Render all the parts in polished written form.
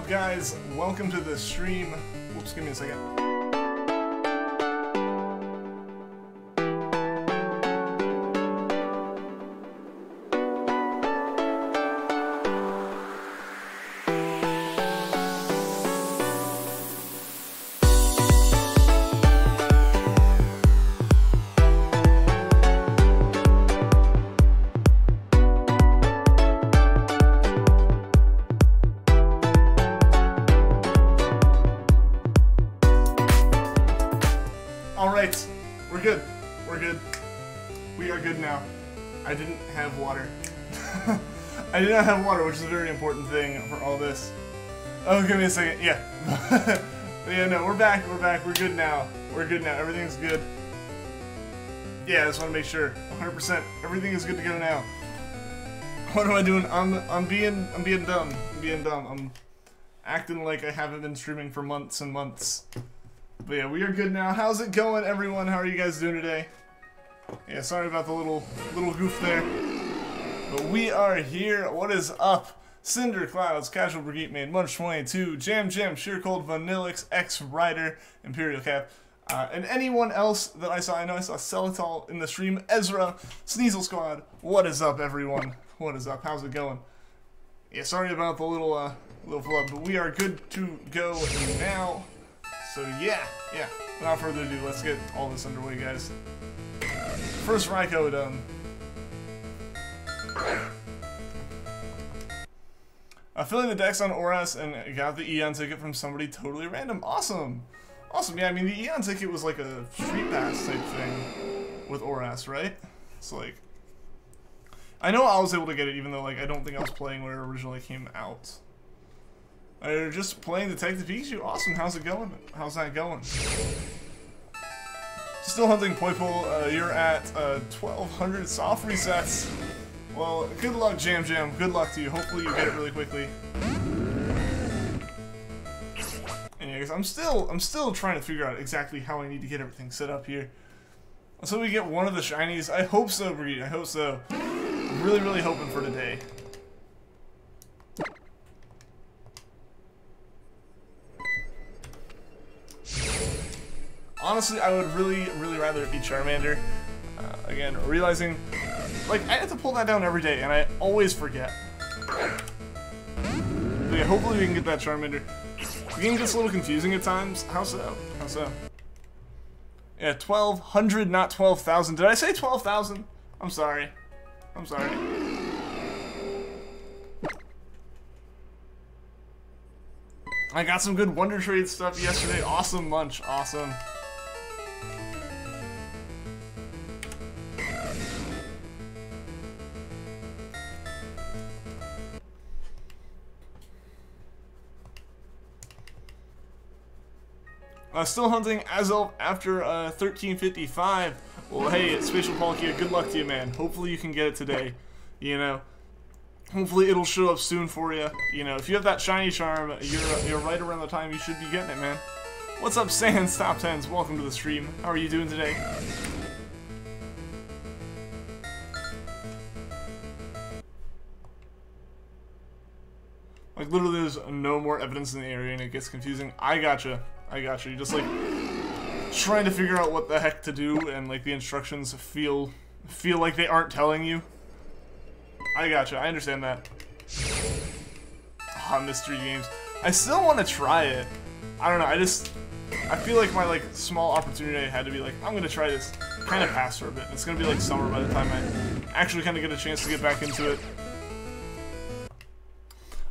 up, guys? Welcome to the stream. Whoops, give me a second. Alright, we're good. We're good. We are good now. I didn't have water. I did not have water, which is a very important thing for all this. Oh, give me a second. Yeah. Yeah, no, we're back. We're back. We're good now. We're good now. Everything's good. Yeah, I just want to make sure. 100%. Everything is good to go now. What am I doing? I'm being dumb. I'm being dumb. I'm acting like I haven't been streaming for months and months. But yeah, we are good now. How's it going, everyone? How are you guys doing today? Yeah, sorry about the little goof there. But we are here. What is up? Cinder Clouds, Casual Brigade Main, Munch 22, Jam, Sheer Cold, Vanillix, X Rider, Imperial Cap, and anyone else that I saw. I know I saw Celatol in the stream. Ezra, Sneasel Squad. What is up, everyone? What is up? How's it going? Yeah, sorry about the little flood, but we are good to go now. So yeah. Without further ado, let's get all this underway, guys. First Raikou done. Filling the decks on Oras and got the Eon ticket from somebody totally random. Awesome! Awesome, yeah, I mean, the Eon ticket was like a street pass type thing with Oras, right? So, like, I know I was able to get it even though, like, I don't think I was playing when it originally came out. You're just playing Detective Pikachu. Awesome. How's it going? How's that going? Still hunting Poipole. You're at 1,200 soft resets. Well, good luck, Jam. Good luck to you. Hopefully you get it really quickly. And yeah, guys, I'm still trying to figure out exactly how I need to get everything set up here. So we get one of the shinies. I hope so, Breed. I hope so. I'm really hoping for today. Honestly, I would really rather it be Charmander. Again, realizing, like, I have to pull that down every day, and I always forget. But yeah, hopefully we can get that Charmander. The game gets a little confusing at times. How so? How so? Yeah, 1,200, not 12,000. Did I say 12,000? I'm sorry. I'm sorry. I got some good Wonder Trade stuff yesterday. Awesome, Munch. Awesome. Still hunting as of after 13:55. Well, hey, Spatial Palkia, good luck to you, man. Hopefully you can get it today. You know, hopefully it'll show up soon for you. You know, if you have that shiny charm, you're right around the time you should be getting it, man. What's up, Sans Top 10s? Welcome to the stream. How are you doing today? Like, literally, there's no more evidence in the area, and it gets confusing. I gotcha. You're just, like, trying to figure out what the heck to do, and, like, the instructions feel like they aren't telling you. I gotcha. I understand that. Ah, mystery games. I still want to try it. I don't know. I feel like my, like, small opportunity I had to be like, I'm gonna try this. Kind of pass for a bit. It's gonna be, like, summer by the time I actually kind of get a chance to get back into it.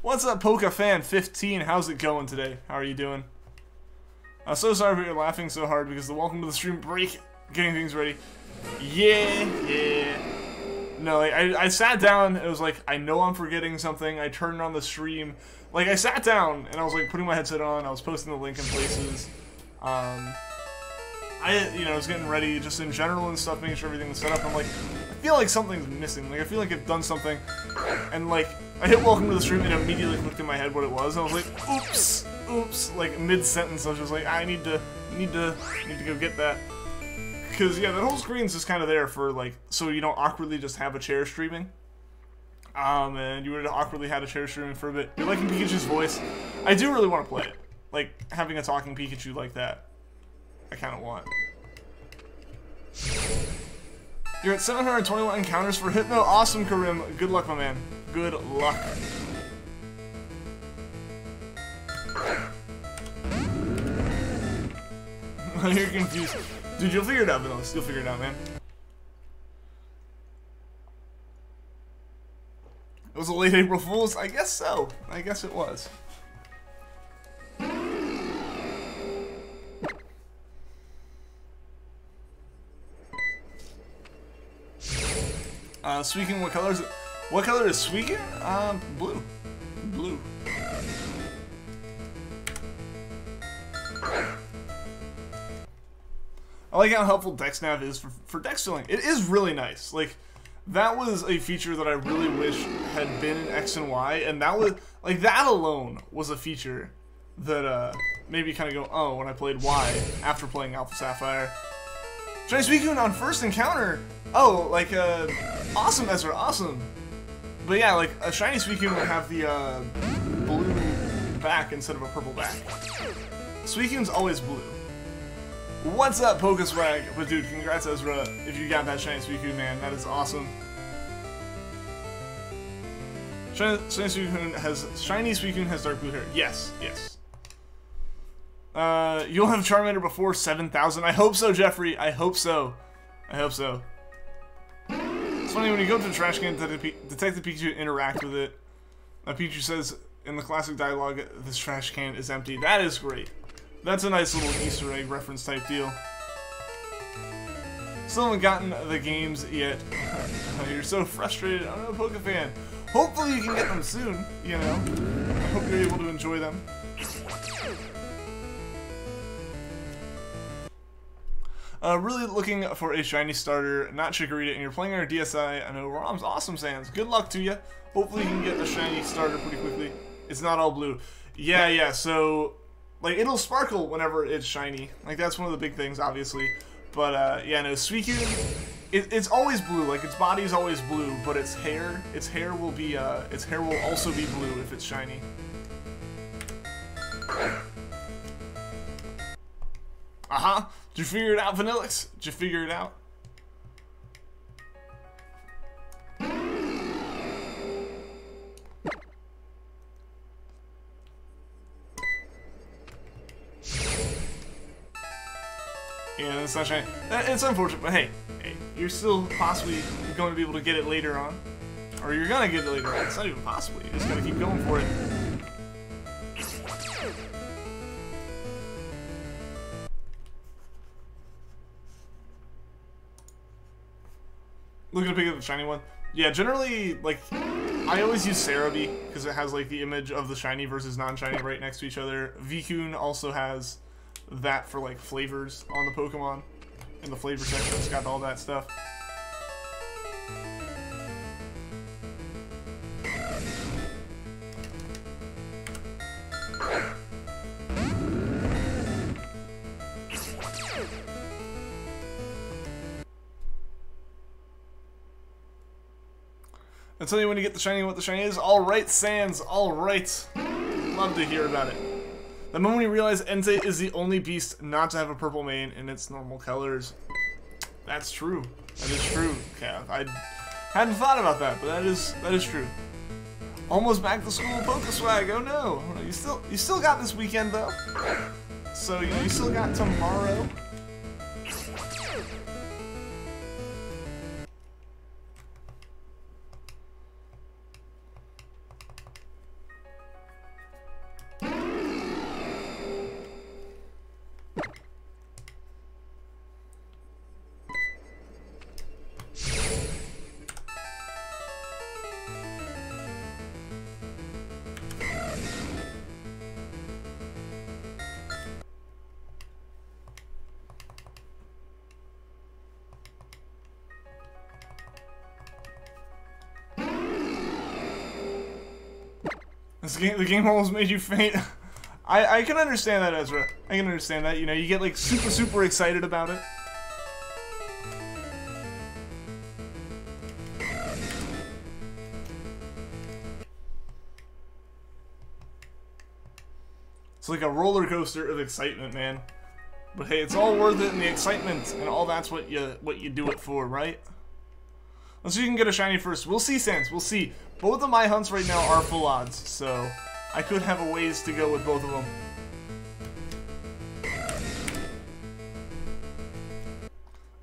What's up, Poka Fan 15? How's it going today? How are you doing? I'm so sorry but you're laughing so hard because the welcome to the stream break, getting things ready. Yeah. No, like, I sat down, it was like, I know I'm forgetting something, I turned on the stream. Like, I sat down, and I was like, putting my headset on, I was posting the link in places. I was getting ready just in general and stuff, making sure everything was set up. I'm like, I feel like something's missing. Like, I feel like I've done something. And, like, I hit welcome to the stream and it immediately clicked in my head what it was. And I was like, oops, like, mid-sentence, I was just like, I need to go get that. Because, yeah, that whole screen's just kind of there for, like, so you don't awkwardly just have a chair streaming. Oh man, you would have awkwardly had a chair streaming for a bit. You're liking Pikachu's voice? I do really want to play it. Like, having a talking Pikachu like that. I kind of want. You're at 721 encounters for Hypno. Awesome, Karim. Good luck, my man. Good luck. You're confused. Dude, you'll figure it out, Vanilla. You'll figure it out, man. It was a late April Fool's? I guess so. I guess it was. Suicune, what color is it? What color is Suicune? Blue. Blue. I like how helpful DexNav is for dex filling. It is really nice. Like, that was a feature that I really wish had been in X and Y, and that was, like, that alone was a feature that, made me kind of go, oh, when I played Y after playing Alpha Sapphire. Shiny Suicune on first encounter! Oh, like, awesome, Ezra, awesome! But yeah, like, a Shiny Suicune would have the, blue back instead of a purple back. Suicune's always blue. What's up, Pokeswag? But dude, congrats, Ezra, if you got that Shiny Suicune, man. That is awesome. Shiny Suicune has dark blue hair. Yes, yes. You'll have Charmander before 7,000. I hope so, Jeffrey. I hope so. I hope so. It's funny, when you go to the trash can, Detective Pikachu interact with it. Pikachu says in the classic dialogue, this trash can is empty. That is great. That's a nice little Easter egg reference type deal. Still haven't gotten the games yet. You're so frustrated. I'm a Poke fan. Hopefully you can get them soon, you know. I hope you're able to enjoy them. Really looking for a shiny starter, not Chikorita, and you're playing our DSI. I know Rom's awesome, Sans. Good luck to you. Hopefully you can get a shiny starter pretty quickly. It's not all blue. Yeah, so... like, it'll sparkle whenever it's shiny. Like, that's one of the big things, obviously. But, yeah, no, Suicune, it's always blue. Like, its body is always blue, but its hair will be, its hair will also be blue if it's shiny. Uh-huh. Did you figure it out, Vanillix? Did you figure it out? Yeah, it's not shiny. It's unfortunate, but hey, you're still possibly going to be able to get it later on. Or you're going to get it later on. It's not even possibly. You just got to keep going for it. Looking to pick up the shiny one. Yeah, generally, like, I always use Cerebi because it has, like, the image of the shiny versus non-shiny right next to each other. Vicune also has that for, like, flavors on the Pokemon. In the flavor section, it's got all that stuff. I'll tell you when you get the shiny what the shiny is. Alright, Sans, alright. Love to hear about it. The moment you realize Entei is the only beast not to have a purple mane in its normal colors. That's true. That is true, Cav. I hadn't thought about that, but that is true. Almost back to school Pokeswag. Oh no. You still got this weekend though. So you know you still got tomorrow. The game almost made you faint. I can understand that, Ezra. I can understand that. You know, you get like super excited about it. It's like a roller coaster of excitement, man. But hey, it's all worth it in the excitement, and all that's what you do it for, right? Let's see if you can get a shiny first. We'll see, Sans. We'll see. Both of my hunts right now are full odds, so I could have a ways to go with both of them.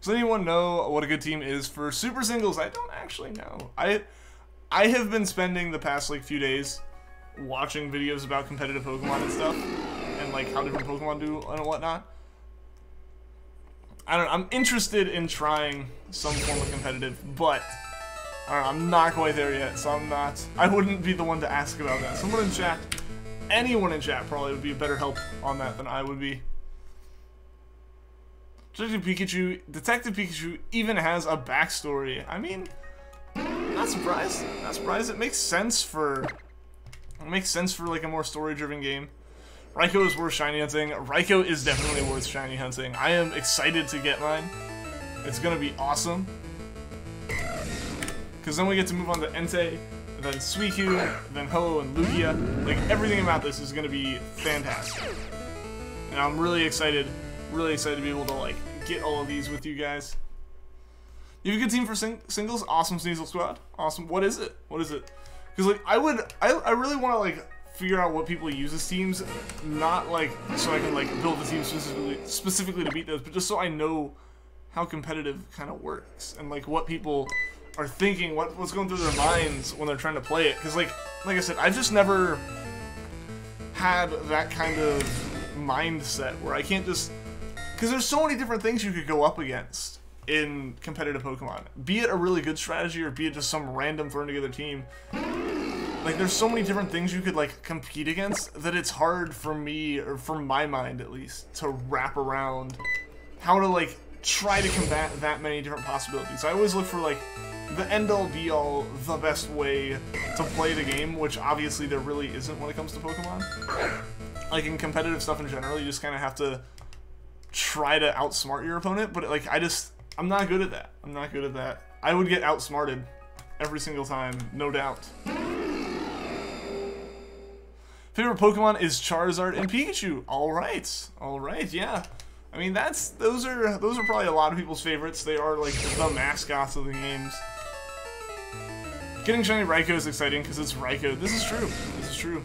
Does anyone know what a good team is for Super Singles? I don't actually know. I have been spending the past like few days watching videos about competitive Pokemon and stuff, and like how different Pokemon do and whatnot. I don't know, I'm interested in trying some form of competitive, but I don't know, I'm not quite there yet, so I wouldn't be the one to ask about that. Someone in chat, anyone in chat probably would be a better help on that than I would be. Detective Pikachu even has a backstory. I mean, not surprised. Not surprised. It makes sense for like a more story-driven game. Raikou is worth shiny hunting. Raikou is definitely worth shiny hunting. I am excited to get mine. It's gonna be awesome. Because then we get to move on to Entei, then Suicune, then Ho and Lugia. Like, everything about this is gonna be fantastic. And I'm really excited to be able to, like, get all of these with you guys. You have a good team for singles? Awesome, Sneasel Squad. Awesome. What is it? What is it? Because, like, I really want to, like, figure out what people use as teams, not like so I can like build the team specifically to beat those, but just so I know how competitive kind of works and like what people are thinking, what's going through their minds when they're trying to play it. Because like I said, I've just never had that kind of mindset where I can't just, because there's so many different things you could go up against in competitive Pokemon, be it a really good strategy or be it just some random thrown together team. Like, there's so many different things you could, like, compete against that it's hard for me, or for my mind at least, to wrap around how to, like, try to combat that many different possibilities. I always look for, like, the end-all, be-all, the best way to play the game, which obviously there really isn't when it comes to Pokemon. Like, in competitive stuff in general, you just kind of have to try to outsmart your opponent, but, like, I'm not good at that. I'm not good at that. I would get outsmarted every single time, no doubt. Favorite Pokemon is Charizard and Pikachu. All right, yeah. I mean, those are probably a lot of people's favorites. They are like the mascots of the games. Getting shiny Raikou is exciting because it's Raikou. This is true. This is true.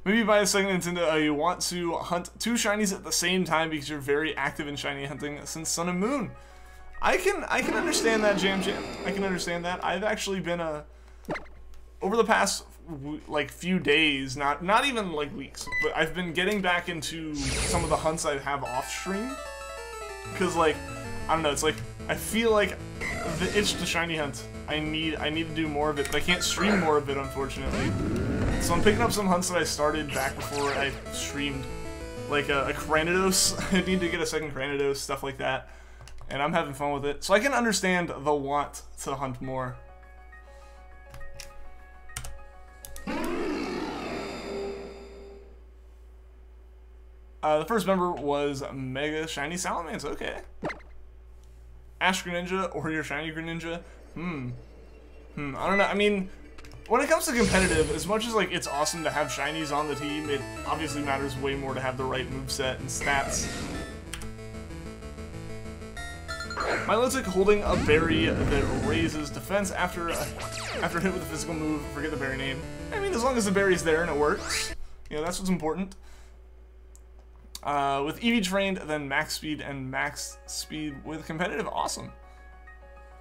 Maybe buy a second Nintendo. You want to hunt 2 shinies at the same time because you're very active in shiny hunting since Sun and Moon. I can understand that, Jam. I can understand that. I've actually been over the past like few days, not even like weeks, but I've been getting back into some of the hunts I have off stream. Cause like, I don't know, it's like I feel like the itch to shiny hunt. I need to do more of it, but I can't stream more of it, unfortunately. So I'm picking up some hunts that I started back before I streamed, like a Cranidos. I need to get a second Cranidos, stuff like that. And I'm having fun with it. So I can understand the want to hunt more. The first member was Mega Shiny Salamence. Okay. Ash Greninja or your Shiny Greninja? I don't know. I mean, when it comes to competitive, as much as like it's awesome to have shinies on the team, it obviously matters way more to have the right moveset and stats. Milotic holding a berry that raises defense after hit with a physical move. Forget the berry name. I mean, as long as the berry's there and it works, you know, that's what's important. With EV trained, then max speed and max speed with competitive. Awesome.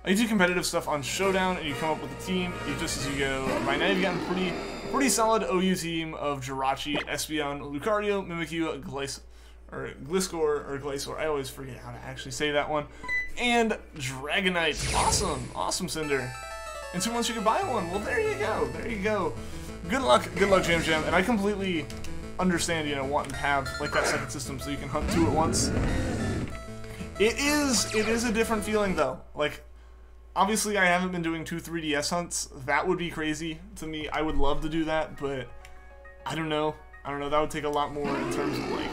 You do competitive stuff on Showdown and you come up with a team just as you go. By now you've gotten a pretty solid OU team of Jirachi, Espeon, Lucario, Mimikyu, Gliscor. I always forget how to actually say that one. And Dragonite. Awesome Cinder. In 2 months you can buy one. Well, there you go. Good luck, Jam. And I completely understand, you know, wanting to have like that second system so you can hunt 2 at once. It is a different feeling though. Like, obviously I haven't been doing 2 3DS hunts. That would be crazy to me. I would love to do that, but I don't know. That would take a lot more in terms of like,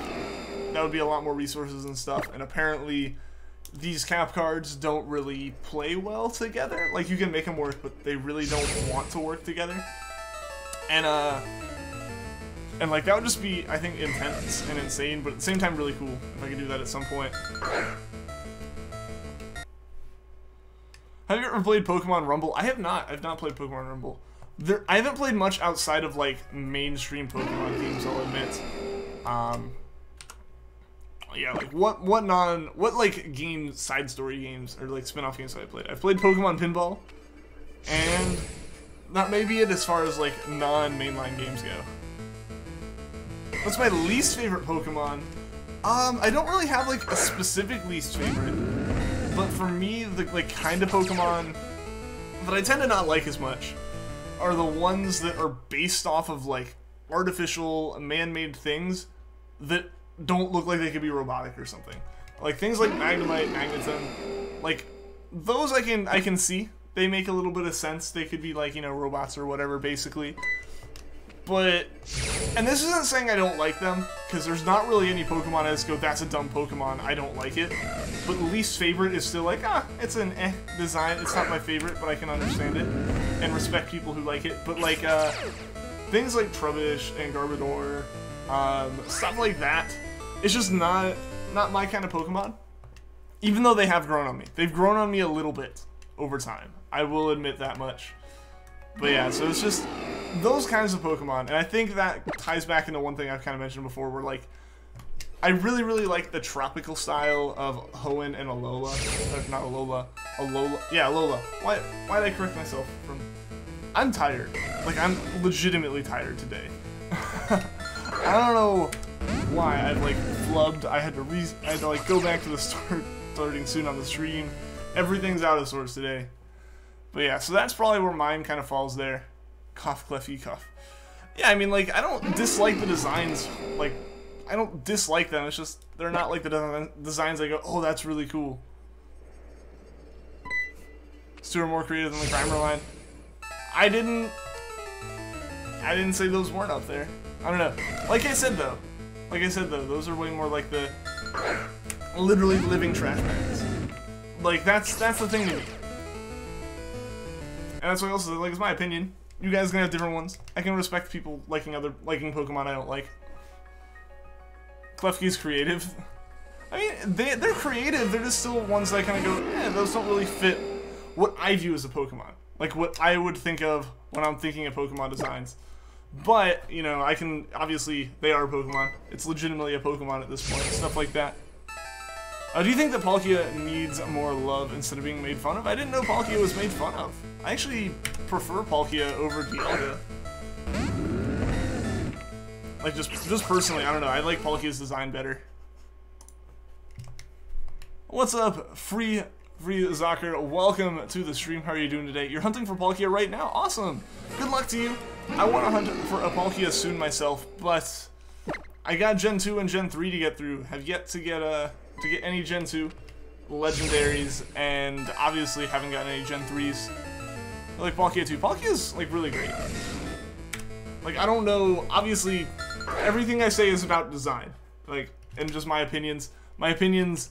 that would be a lot more resources and stuff. And apparently, these cap cards don't really play well together. Like, you can make them work, but they really don't want to work together. And like, that would just be, I think, intense and insane, but at the same time really cool if I could do that at some point. Have you ever played Pokemon Rumble? I have not. I've not played Pokemon Rumble. I haven't played much outside of, like, mainstream Pokemon games, I'll admit. Yeah, like, what like, side story games, or, like, spin-off games have I played? I've played Pokemon Pinball, and that may be it as far as, like, non-mainline games go. What's my least favorite Pokemon? I don't really have, like, a specific least favorite, but for me, the, like, kind of Pokemon that I tend to not like as much are the ones that are based off of, like, artificial, man-made things that don't look like they could be robotic or something. Like, things like Magnemite, Magneton, like, those I can see. They make a little bit of sense. They could be, like, you know, robots or whatever, basically. But, and this isn't saying I don't like them, because there's not really any Pokemon I just go, that's a dumb Pokemon, I don't like it. But least favorite is still like, it's an design. It's not my favorite, but I can understand it and respect people who like it. But, like, things like Trubbish and Garbodor, stuff like that, it's just not my kind of Pokemon. Even though they have grown on me. They've grown on me a little bit over time. I will admit that much. But yeah, so it's just those kinds of Pokemon, and I think that ties back into one thing I've kind of mentioned before, where, like, I really, really like the tropical style of Hoenn and Alola. Or, not Alola. Alola. Yeah, Alola. Why did I correct myself from... I'm tired. Like, I'm legitimately tired today. I don't know why. I've, like, flubbed. I had to, like, go back to the start, starting soon on the stream. Everything's out of sorts today. But yeah, so that's probably where mine kind of falls there. Cough, cleffy, cough. Yeah, I mean, like, I don't dislike the designs. Like, I don't dislike them. It's just, they're not like the designs I go, oh, that's really cool. Still more creative than the Grimer line. I didn't say those weren't up there. I don't know. Like I said, though, those are way more like the literally living trash bags. Like, that's the thing to me. And that's what I also said, like, it's my opinion. You guys are gonna have different ones. I can respect people liking Pokemon I don't like. Klefki's creative. I mean, they're creative, they're just still ones that I kind of go, those don't really fit what I view as a Pokemon. Like, what I would think of when I'm thinking of Pokemon designs. But, you know, I can, obviously, they are Pokemon. It's legitimately a Pokemon at this point, stuff like that. Do you think that Palkia needs more love instead of being made fun of? I didn't know Palkia was made fun of. I actually prefer Palkia over Dialga. Like, just personally, I don't know. I like Palkia's design better. What's up, Free Zocker? Welcome to the stream. How are you doing today? You're hunting for Palkia right now? Awesome! Good luck to you. I want to hunt for a Palkia soon myself, but I got Gen 2 and Gen 3 to get through. Have yet to get any Gen 2 legendaries, and obviously haven't gotten any Gen 3s. I like Palkia too. Palkia's, like, really great. Like, I don't know, obviously, everything I say is about design. Like, and just my opinions. My opinions,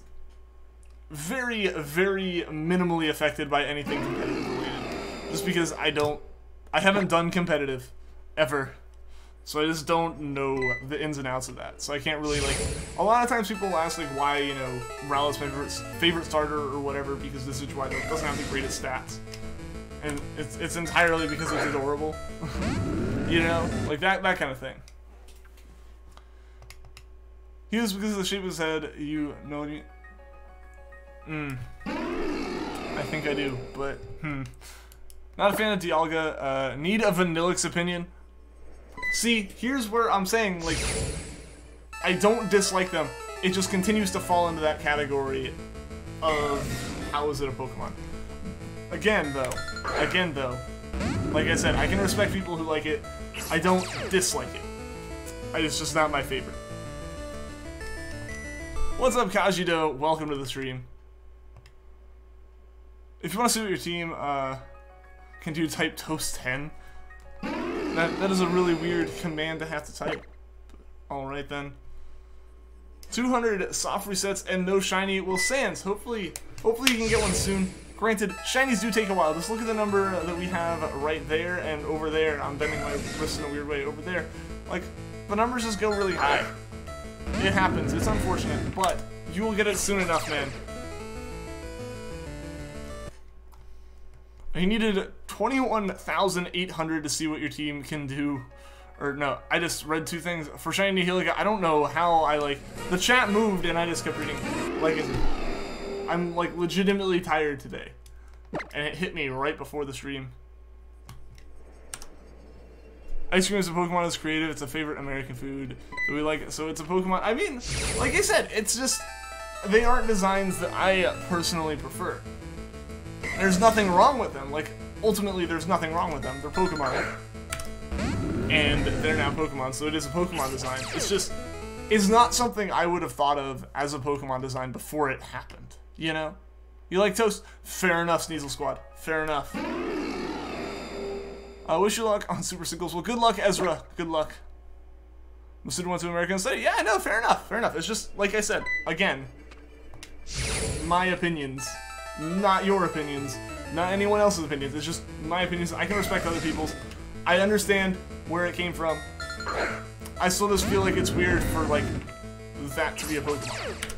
very, very minimally affected by anything competitive related. Just because I haven't done competitive, ever. So I just don't know the ins and outs of that. So I can't really, like, a lot of times people ask, like, why, you know, Rowlett's my favorite starter or whatever, because this is why it doesn't have the greatest stats. And it's entirely because it's adorable. You know? Like, that kind of thing. He was because of the shape of his head, you know what you... I think I do, but, Not a fan of Dialga. Need a Vanillix opinion. See, here's where I'm saying, like, I don't dislike them. It just continues to fall into that category of how is it a Pokemon. Again, though, like I said, I can respect people who like it. I don't dislike it. It's just not my favorite. What's up, Kajido? Welcome to the stream. If you want to see what your team can do, type toast 10. That is a really weird command to have to type. Alright then. 200 soft resets and no shiny. Well, Sans, hopefully you can get one soon. Granted, shinies do take a while. Just look at the number that we have right there and over there. I'm bending my wrist in a weird way over there. Like, the numbers just go really high. It happens. It's unfortunate, but you will get it soon enough, man. You needed 21,800 to see what your team can do. Or no, I just read two things. For Shiny Nihilika, I don't know how the chat moved and I just kept reading. I'm like legitimately tired today. And it hit me right before the stream. Ice cream is a Pokemon that's creative. It's a favorite American food. Do we like it? So it's a Pokemon. I mean, like I said, it's just, they aren't designs that I personally prefer. There's nothing wrong with them. Like, ultimately, there's nothing wrong with them. They're Pokemon. And they're now Pokemon, so it is a Pokemon design. It's just, it's not something I would have thought of as a Pokemon design before it happened. You know? You like toast? Fair enough, Sneasel Squad. Fair enough. Wish you luck on Super Singles. Well, good luck, Ezra. Good luck. The student went to American Study. Yeah, no, fair enough. Fair enough. It's just, like I said, again, my opinions. Not your opinions. Not anyone else's opinions. It's just my opinions. I can respect other people's. I understand where it came from. I still just feel like it's weird for, like, that to be a Pokemon.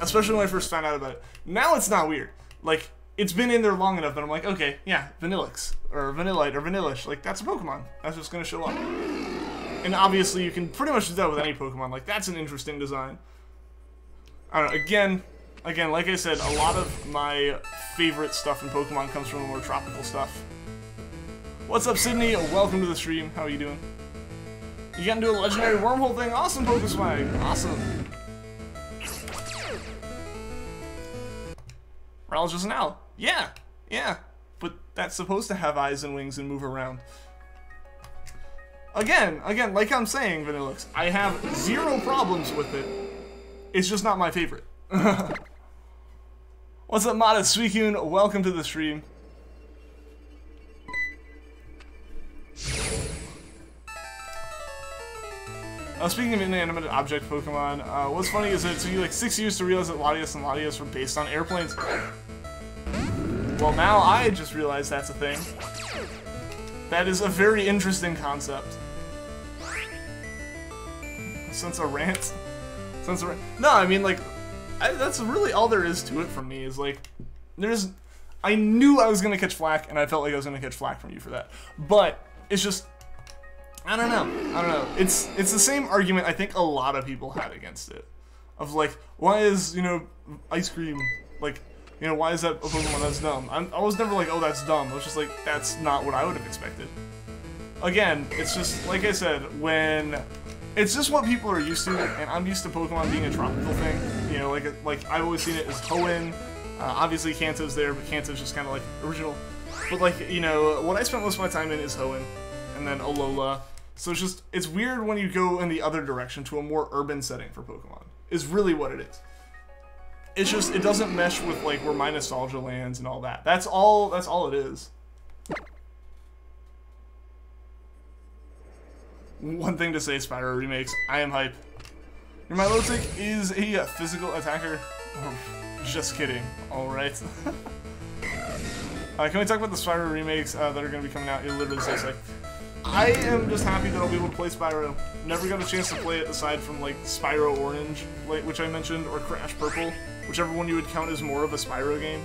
Especially when I first found out about it. Now it's not weird. Like, it's been in there long enough that I'm like, okay, yeah, Vanillix, or Vanillite, or Vanillish. Like, that's a Pokemon. That's just gonna show up. And obviously, you can pretty much do that with any Pokemon. Like, that's an interesting design. I don't know, again, like I said, a lot of my favorite stuff in Pokemon comes from the more tropical stuff. What's up, Sydney? Welcome to the stream. How are you doing? You got to do a legendary wormhole thing? Awesome, Pokeswag. Awesome. Rowell's just an owl. Yeah, yeah. But that's supposed to have eyes and wings and move around. Again, like I'm saying, Vanillix, I have zero problems with it. It's just not my favorite. What's up, Modest Suicune? Welcome to the stream. Speaking of inanimate object Pokemon, what's funny is that it took you like 6 years to realize that Latias and Latias were based on airplanes. Well, now I just realized that's a thing. That is a very interesting concept. Since a rant? No, I mean, like, that's really all there is to it from me, is like, I knew I was gonna catch flack, and I felt like I was gonna catch flack from you for that. But, it's just, I don't know. It's the same argument I think a lot of people had against it. Of like, why is, you know, ice cream, like, you know, why is that a Pokemon that's dumb? I was never like, oh, that's dumb. I was just like, that's not what I would have expected. Again, it's just, like I said, it's just what people are used to, and I'm used to Pokemon being a tropical thing. You know, like I've always seen it as Hoenn. Obviously Kanto's there, but Kanto's just kind of like original. But like, you know, what I spent most of my time in is Hoenn, and then Alola. So it's weird when you go in the other direction to a more urban setting for Pokemon, is really what it is. It's just, it doesn't mesh with like where my nostalgia lands and all that. That's all it is. One thing to say, Spyro remakes, I am hype. Your Milotic is a physical attacker. Oh, just kidding. Alright. Can we talk about the Spyro remakes that are going to be coming out? It literally says like, I am just happy that I'll be able to play Spyro. Never got a chance to play it aside from like Spyro Orange, which I mentioned, or Crash Purple, whichever one you would count as more of a Spyro game.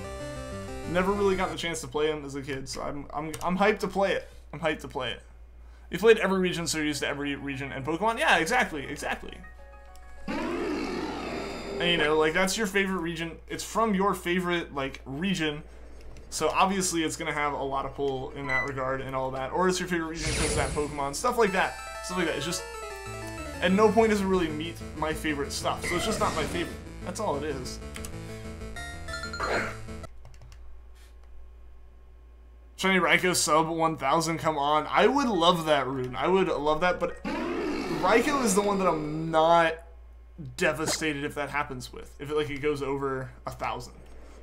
Never really got the chance to play them as a kid, so I'm hyped to play it. I'm hyped to play it. You played every region, so you're used to every region and Pokemon? Yeah, exactly. And you know, like, that's your favorite region. It's from your favorite, like, region. So obviously it's going to have a lot of pull in that regard and all that. Or it's your favorite region because of that Pokemon. Stuff like that. It's just, at no point does it really meet my favorite stuff. So it's just not my favorite. That's all it is. Shiny Raikou sub 1000, come on. I would love that, Rune. I would love that, but Raikou is the one that I'm not devastated if that happens with. If it goes over 1,000.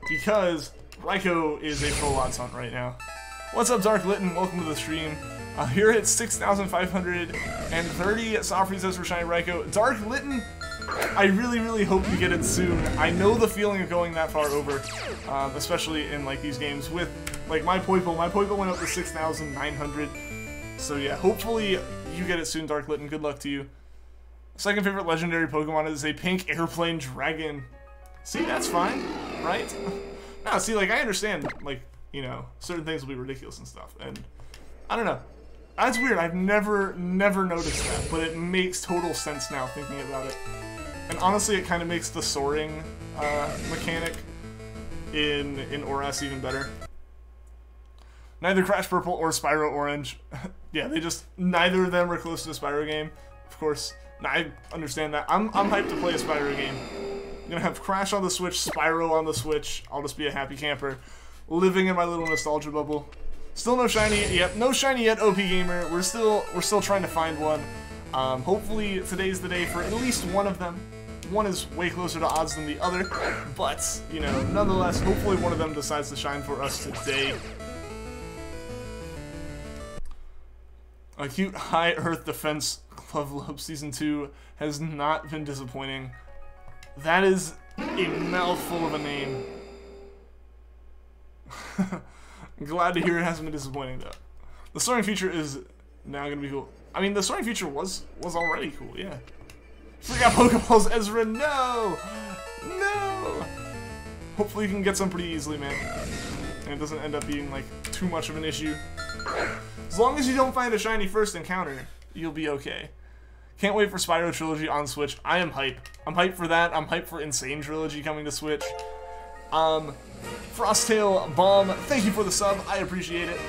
Because Raikou is a full odds hunt right now. What's up, Dark Litten? Welcome to the stream. Here at 6,530 soft resets for Shiny Raikou. Dark Litten, I really, really hope you get it soon. I know the feeling of going that far over, especially in like these games with like my Poipole. My Poipole went up to 6,900. So yeah, hopefully you get it soon, Darklit, and good luck to you. Second favorite legendary Pokemon is a pink airplane dragon. See, that's fine, right? No, see, like, I understand, like, you know, certain things will be ridiculous and stuff, and I don't know. That's weird. I've never noticed that, but it makes total sense now thinking about it. And honestly, it kind of makes the soaring mechanic in ORAS even better. Neither Crash Purple or Spyro Orange. Yeah, they just, neither of them are close to a Spyro game, of course. I understand that. I'm hyped to play a Spyro game. I'm gonna have Crash on the Switch, Spyro on the Switch. I'll just be a happy camper, living in my little nostalgia bubble. Still no shiny. Yep, no shiny yet. OP Gamer. We're still trying to find one. Hopefully today's the day for at least one of them. One is way closer to odds than the other, but you know, nonetheless, hopefully one of them decides to shine for us today. A cute high Earth Defense Club Season 2 has not been disappointing. That is a mouthful of a name. Glad to hear it hasn't been disappointing though. The soaring feature is now gonna be cool. I mean, the soaring feature was already cool, yeah. Forgot Pokeballs, Ezra, no! No! Hopefully you can get some pretty easily, man. And it doesn't end up being like too much of an issue. As long as you don't find a shiny first encounter, you'll be okay. Can't wait for Spyro Trilogy on Switch. I am hype. I'm hyped for that. I'm hyped for Insane Trilogy coming to Switch. Frosttail Bomb, thank you for the sub. I appreciate it.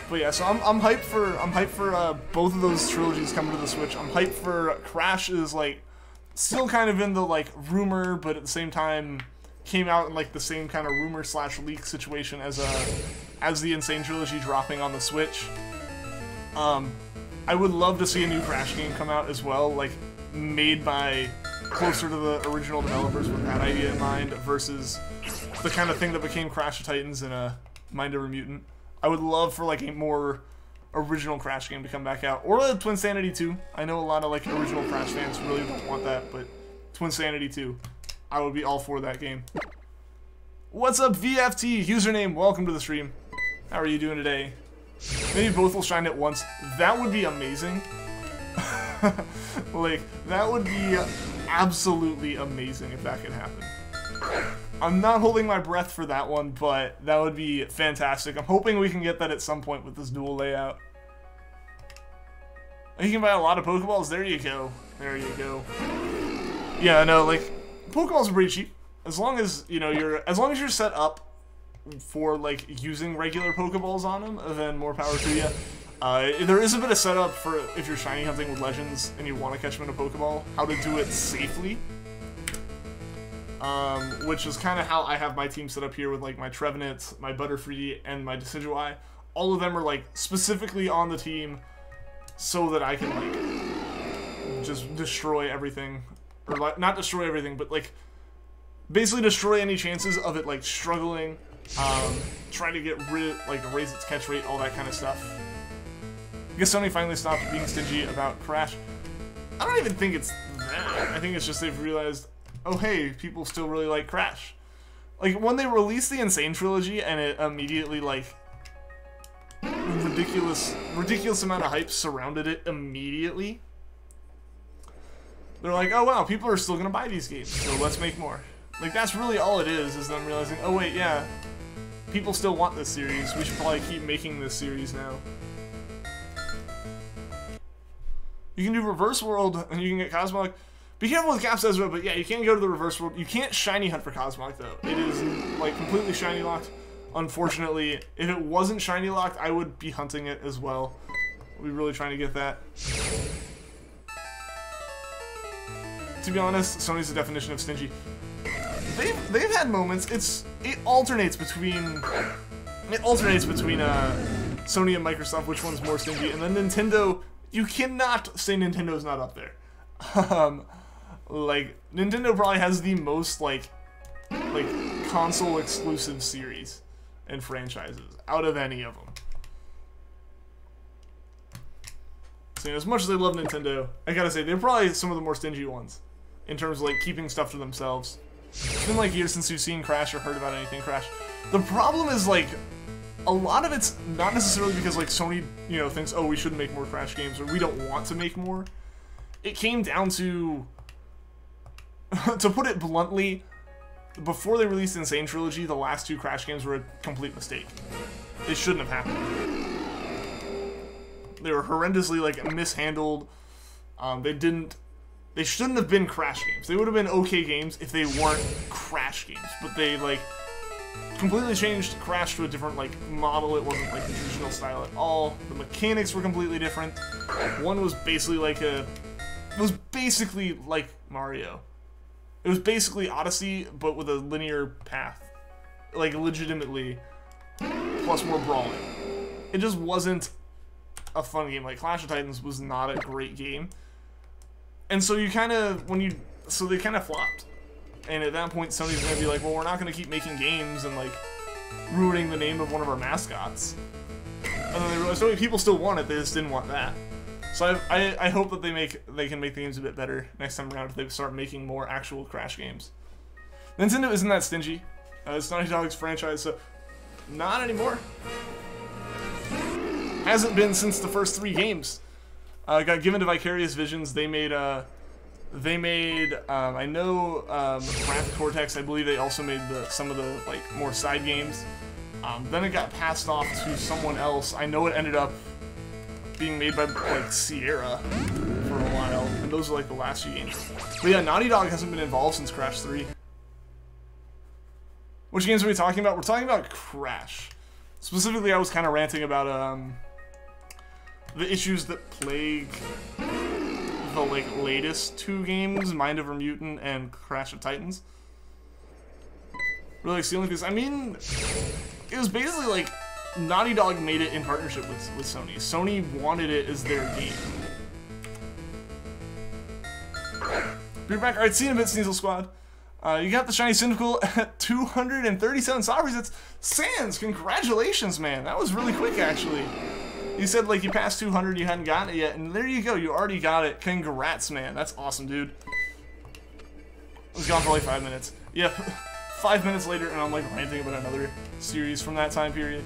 But yeah, so I'm hyped for both of those trilogies coming to the Switch. I'm hyped for Crash is like still kind of in the like rumor, but at the same time came out in like the same kind of rumor / leak situation as the Insane Trilogy dropping on the Switch. I would love to see a new Crash game come out as well, like made by closer to the original developers with that idea in mind versus the kind of thing that became Crash of Titans and a Mind Over Mutant. I would love for like a more original Crash game to come back out, or a Twinsanity 2. I know a lot of like original Crash fans really don't want that, but Twinsanity 2, I would be all for that game. What's up, VFT username? Welcome to the stream. How are you doing today? Maybe both will shine at once. That would be amazing. Like, that would be absolutely amazing if that could happen. I'm not holding my breath for that one, but that would be fantastic. I'm hoping we can get that at some point with this dual layout. You can buy a lot of Pokeballs. There you go. There you go. Yeah, no, like, Pokeballs are pretty cheap. As long as, you know, you're set up for like using regular Pokeballs on them, then more power to you. There is a bit of setup for if you're shiny hunting with Legends and you want to catch them in a Pokeball, how to do it safely. Which is kind of how I have my team set up here with like my Trevenant, my Butterfree, and my Decidueye. All of them are like specifically on the team so that I can like just destroy everything, or like not destroy everything, but like basically destroy any chances of it like struggling. Trying to get rid of, like, raise its catch rate, all that kind of stuff. I guess Sony finally stopped being stingy about Crash. I don't even think it's that. I think it's just they've realized, oh hey, people still really like Crash. Like, when they released the Insane Trilogy and it immediately, like, ridiculous amount of hype surrounded it immediately, they're like, oh wow, people are still gonna buy these games, so let's make more. Like, that's really all it is them realizing, oh wait, yeah, people still want this series, we should probably keep making this series now. You can do Reverse World, and you can get Cosmog. Be careful with Caps Ezra, but yeah, you can't go to the Reverse World. You can't Shiny Hunt for Cosmog, though. It is, like, completely Shiny Locked. Unfortunately, if it wasn't Shiny Locked, I would be hunting it as well. I'll be really trying to get that. To be honest, Sony's the definition of stingy. They've had moments. It alternates between Sony and Microsoft, which one's more stingy, and then Nintendo. You cannot say Nintendo's not up there. Like, Nintendo probably has the most like console exclusive series and franchises out of any of them. So, as much as I love Nintendo, I gotta say they're probably some of the more stingy ones. in terms of like keeping stuff to themselves. It's been like years since you've seen Crash or heard about anything Crash. The problem is like a lot of it's not necessarily because like Sony, you know, thinks, oh, we shouldn't make more Crash games or we don't want to make more. It came down to put it bluntly, before they released Insane Trilogy, the last 2 Crash games were a complete mistake. They shouldn't have happened. They were horrendously like mishandled. They shouldn't have been Crash games. They would have been okay games if they weren't Crash games. But they like completely changed Crash to a different like model. It wasn't like the traditional style at all. The mechanics were completely different. One was basically like Mario. It was basically Odyssey, but with a linear path. Like, legitimately. Plus more brawling. It just wasn't a fun game. Like, Clash of Titans was not a great game. And so you kind of, so they kind of flopped. And at that point, Sony's going to be like, well, we're not going to keep making games and, like, ruining the name of one of our mascots. And then they realized, oh, people still want it, they just didn't want that. So I hope that they can make the games a bit better next time around if they start making more actual Crash games. Nintendo isn't that stingy. It's Naughty Dog's franchise, so not anymore. Hasn't been since the first 3 games. Got given to Vicarious Visions. They made I know Wrath of Cortex. I believe they also made some of the like more side games. Then it got passed off to someone else. I know it ended up being made by like Sierra for a while, and those are like the last few games. But yeah, Naughty Dog hasn't been involved since Crash 3. Which games are we talking about? We're talking about Crash. Specifically, I was kind of ranting about the issues that plague the like latest 2 games, Mind Over Mutant and Crash of Titans. Really, like, the only things, I mean, it was basically like Naughty Dog made it in partnership with Sony. Sony wanted it as their game. Be back. Alright, see you in a bit, Sneasel Squad. You got the Shiny Cyndaquil at 237 soft resets. Sans, congratulations, man. That was really quick, actually. You said, like, you passed 200, you hadn't gotten it yet, and there you go. You already got it. Congrats, man. That's awesome, dude. It was gone for like 5 minutes. Yep. 5 minutes later, and I'm like ranting about another series from that time period.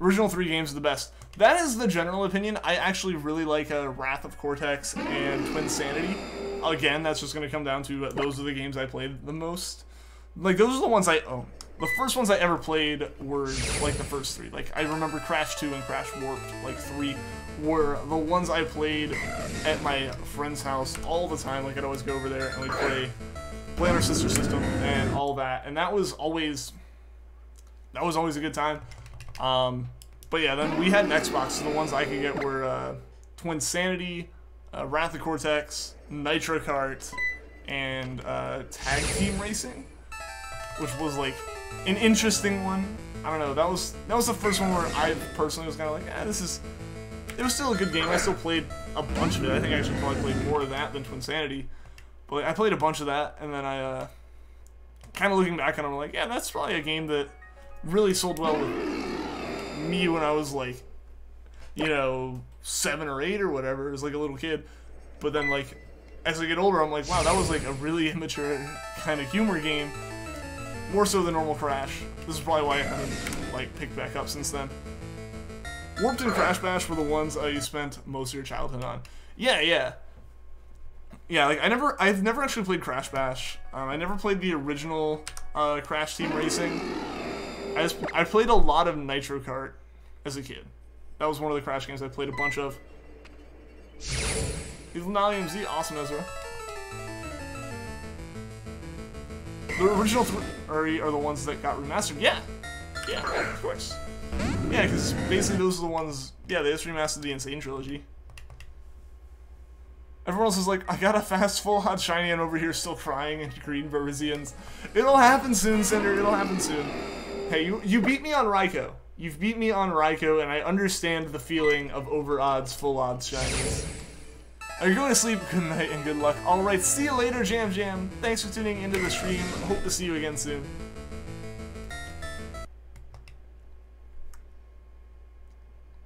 Original 3 games are the best. That is the general opinion. I actually really like Wrath of Cortex and Twinsanity. Again, that's just going to come down to those are the games I played the most. Like, those are the ones I own. The first ones I ever played were, like, the first 3. Like, I remember Crash 2 and Crash Warped, like, 3 were the ones I played at my friend's house all the time. Like, I'd always go over there and we'd play on our sister system and all that. And that was always a good time. But yeah, then we had an Xbox, so the ones I could get were Twinsanity, Wrath of Cortex, Nitro Kart, and Tag Team Racing, which was like an interesting one. I don't know. That was the first one where I personally was kind of like, it was still a good game. I still played a bunch of it. I think I actually probably played more of that than Twinsanity, but I played a bunch of that, and then I kind of looking back on it, I'm like, yeah, that's probably a game that really sold well with me when I was like, you know, 7 or 8 or whatever, as like a little kid. But then like as I get older, I'm like, wow, that was like a really immature kind of humor game, more so than normal Crash. This is probably why I haven't like picked back up since then. Warped and Crash Bash were the ones you spent most of your childhood on. Yeah, like I've never actually played Crash Bash. I never played the original Crash Team Racing. I played a lot of Nitro Kart as a kid. That was one of the Crash games I played a bunch of. Evil Z, awesome Ezra. The original 3 are the ones that got remastered. Yeah, of course. Yeah, because basically those are the ones. Yeah, they just remastered the Insane Trilogy. Everyone else is like, I got a fast full hot shiny and over here still crying and green Barbizians. It'll happen soon, Cinder. It'll happen soon. Hey, you beat me on Raikou. You've beat me on Raikou, and I understand the feeling of over odds, full odds shinies. Are you going to sleep? Good night and good luck. Alright, see you later, Jam. Thanks for tuning into the stream. Hope to see you again soon.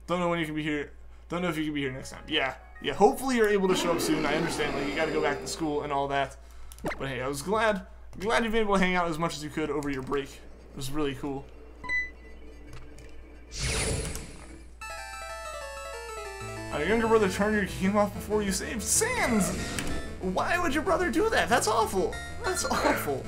Don't know when you can be here. Don't know if you can be here next time. Yeah, hopefully you're able to show up soon. I understand, like, you gotta go back to school and all that. But hey, I was glad you've been able to hang out as much as you could over your break. It was really cool. Your younger brother turned your game off before you saved. Sans! Why would your brother do that? That's awful. That's awful.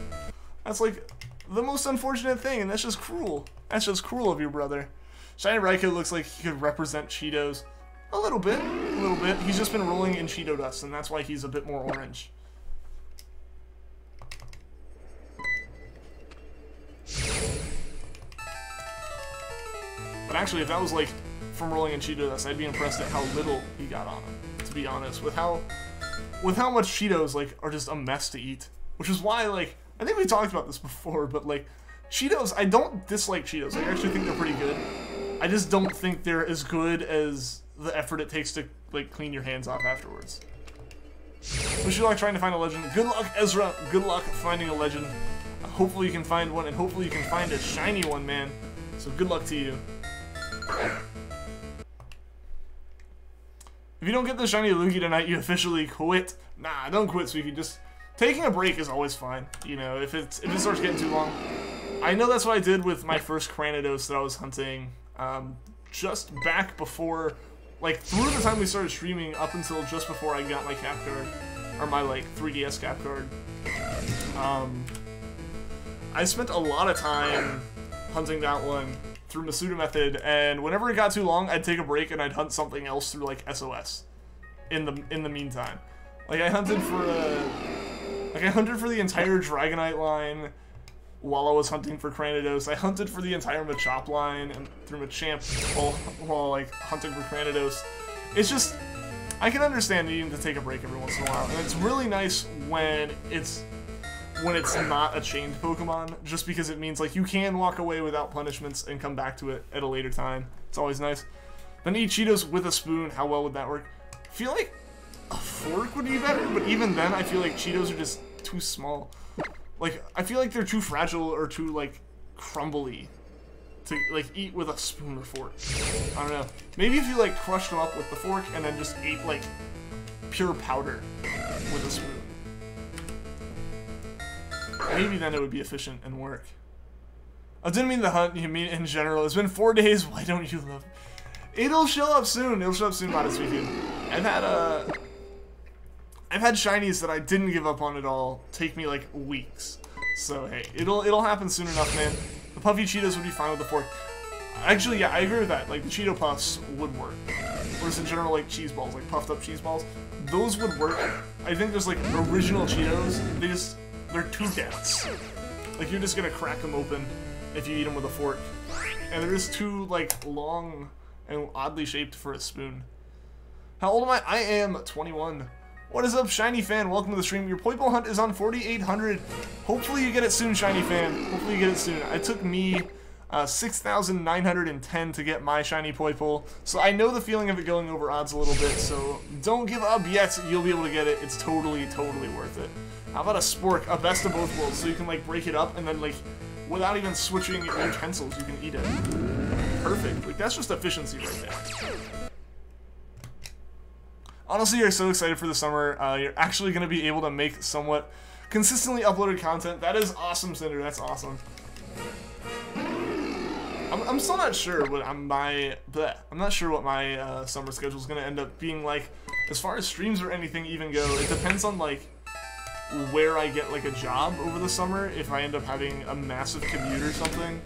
That's like the most unfortunate thing, and that's just cruel. That's just cruel of your brother. Shiny Raikou looks like he could represent Cheetos. A little bit. A little bit. He's just been rolling in Cheeto dust, and that's why he's a bit more orange. But actually, if that was like from rolling in Cheeto dust, I'd be impressed at how little he got on him, to be honest. With how much Cheetos like are just a mess to eat. Which is why, like, I think we talked about this before, but like Cheetos, I don't dislike Cheetos. I actually think they're pretty good. I just don't think they're as good as the effort it takes to like clean your hands off afterwards. Wish you luck trying to find a legend. Good luck, Ezra. Good luck finding a legend. Hopefully you can find one, and hopefully you can find a shiny one, man. So good luck to you. If you don't get the shiny Lugia tonight, you officially quit. Nah, don't quit, Sweetie. Just taking a break is always fine. You know, if it starts getting too long. I know that's what I did with my first Cranidos that I was hunting just back before, like, through the time we started streaming up until just before I got my cap card, or my, like, 3DS cap card. I spent a lot of time hunting that one through Masuda method, and whenever it got too long, I'd take a break and I'd hunt something else through, like, SOS in the meantime. Like, I hunted for the entire Dragonite line while I was hunting for Cranidos. I hunted for the entire Machop line and through Machamp while like hunting for Cranidos. It's just, I can understand needing to take a break every once in a while, and it's really nice when it's not a chained Pokemon, just because it means like you can walk away without punishments and come back to it at a later time. It's always nice. Then eat Cheetos with a spoon. How well would that work? I feel like a fork would be better, but even then I feel like Cheetos are just too small. Like, I feel like they're too fragile or too, like, crumbly to, like, eat with a spoon or fork. I don't know. Maybe if you, like, crushed them up with the fork and then just ate, like, pure powder with a spoon. Maybe then it would be efficient and work. I didn't mean the hunt, you mean in general. It's been 4 days, why don't you love it? It'll show up soon. It'll show up soon, about this weekend. I've had shinies that I didn't give up on at all take me like weeks. So hey, it'll happen soon enough, man. The puffy Cheetos would be fine with the fork. Actually, yeah, I agree with that. Like the Cheeto Puffs would work. Whereas in general, like cheese balls, like puffed up cheese balls, those would work. I think there's like original Cheetos, they're too dense. Like you're just gonna crack them open if you eat them with a fork. And they're just too like long and oddly shaped for a spoon. How old am I? I am 21. What is up, Shiny Fan? Welcome to the stream. Your Poipole hunt is on 4,800. Hopefully you get it soon, Shiny Fan. Hopefully you get it soon. It took me 6,910 to get my Shiny Poipole, so I know the feeling of it going over odds a little bit, so don't give up yet. You'll be able to get it. It's totally, totally worth it. How about a Spork, a best of both worlds, so you can, like, break it up and then, like, without even switching utensils, you can eat it. Perfect. Like, that's just efficiency right there. Honestly, you're so excited for the summer. You're actually going to be able to make somewhat consistently uploaded content. That is awesome, Cinder. That's awesome. I'm still not sure what I'm not sure what my summer schedule is going to end up being like. As far as streams or anything even go, it depends on like where I get like a job over the summer. If I end up having a massive commute or something,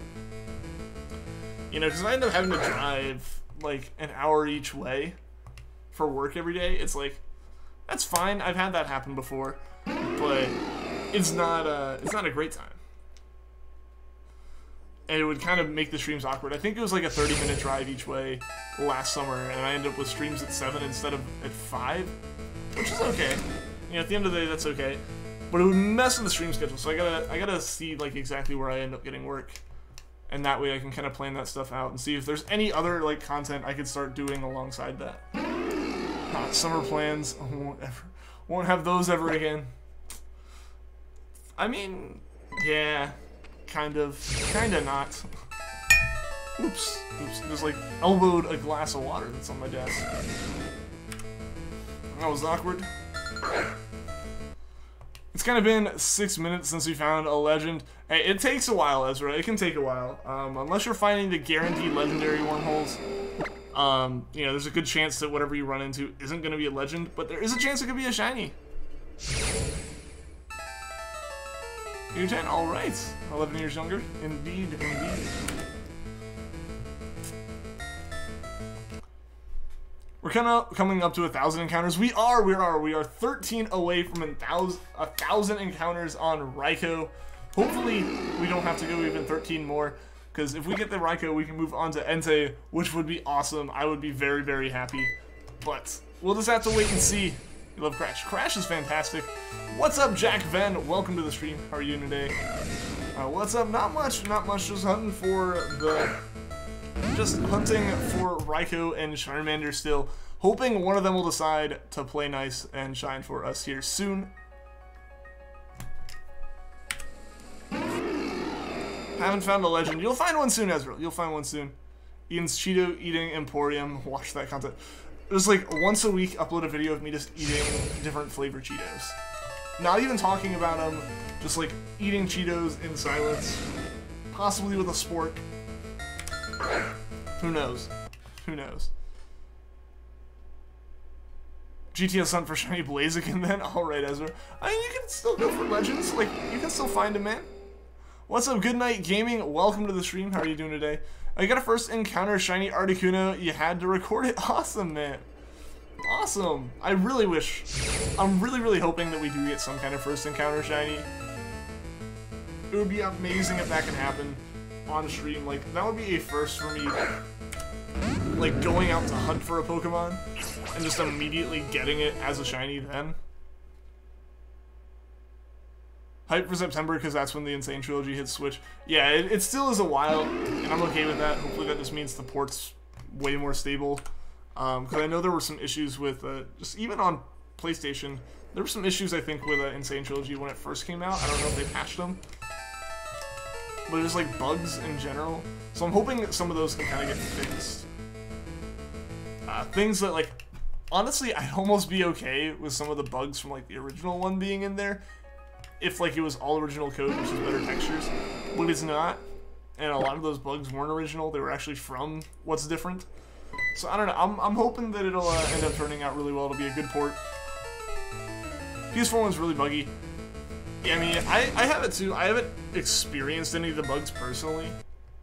you know, because if I end up having to drive like an hour each way for work every day, it's like, that's fine. I've had that happen before, but it's not a great time. And it would kind of make the streams awkward. I think it was like a 30-minute drive each way last summer, and I ended up with streams at 7 instead of at 5, which is okay. You know, at the end of the day, that's okay. But it would mess with the stream schedule, so I gotta see like exactly where I end up getting work, and that way I can kind of plan that stuff out and see if there's any other like content I could start doing alongside that. Summer plans, I won't have those ever again. I mean, yeah, kind of not. Oops. Just like elbowed a glass of water that's on my desk. That was awkward. It's kind of been 6 minutes since we found a legend. Hey, it takes a while, Ezra. It can take a while. Unless you're finding the guaranteed legendary wormholes. You know, there's a good chance that whatever you run into isn't going to be a legend, but there is a chance it could be a shiny. You're 10, alright. 11 years younger. Indeed. We're kind of coming up to 1,000 encounters. We are 13 away from 1,000 encounters on Raikou. Hopefully, we don't have to go even 13 more. Because if we get the Raikou, we can move on to Entei, which would be awesome. I would be very, very happy. But we'll just have to wait and see. You love Crash. Crash is fantastic. What's up, Jack Venn? Welcome to the stream. How are you doing today? What's up? Not much. Just hunting for Raikou and Charmander still. Hoping one of them will decide to play nice and shine for us here soon. Haven't found a legend. You'll find one soon, Ezra. You'll find one soon. Ian's Cheeto eating Emporium. Watch that content. There's like once a week upload a video of me just eating different flavor Cheetos. Not even talking about them. Just like eating Cheetos in silence. Possibly with a spork. Who knows? Who knows? GTS hunt for shiny Blaziken then? Alright, Ezra. I mean, you can still go for legends. Like, you can still find them, man. What's up, Good Night Gaming? Welcome to the stream. How are you doing today? I got a first encounter shiny Articuno. You had to record it. Awesome, man. Awesome. I really wish. I'm really hoping that we do get some kind of first encounter shiny. It would be amazing if that can happen on stream. Like, that would be a first for me. Like, going out to hunt for a Pokemon and just immediately getting it as a shiny then. Hype for September because that's when the Insane Trilogy hits Switch. Yeah, it still is a while, and I'm okay with that. Hopefully that just means the port's way more stable. Because I know there were some issues with, just even on PlayStation, there were some issues, I think, with Insane Trilogy when it first came out. I don't know if they patched them. But there's like bugs in general. So I'm hoping that some of those can kind of get fixed. Things that, like, honestly, I'd almost be okay with some of the bugs from, like, the original one being in there. If, like, it was all original code, which is better textures. But it's not. And a lot of those bugs weren't original. They were actually from what's different. So, I don't know. I'm hoping that it'll end up turning out really well. It'll be a good port. PS4 one's really buggy. Yeah, I mean, I have it too. I haven't experienced any of the bugs personally.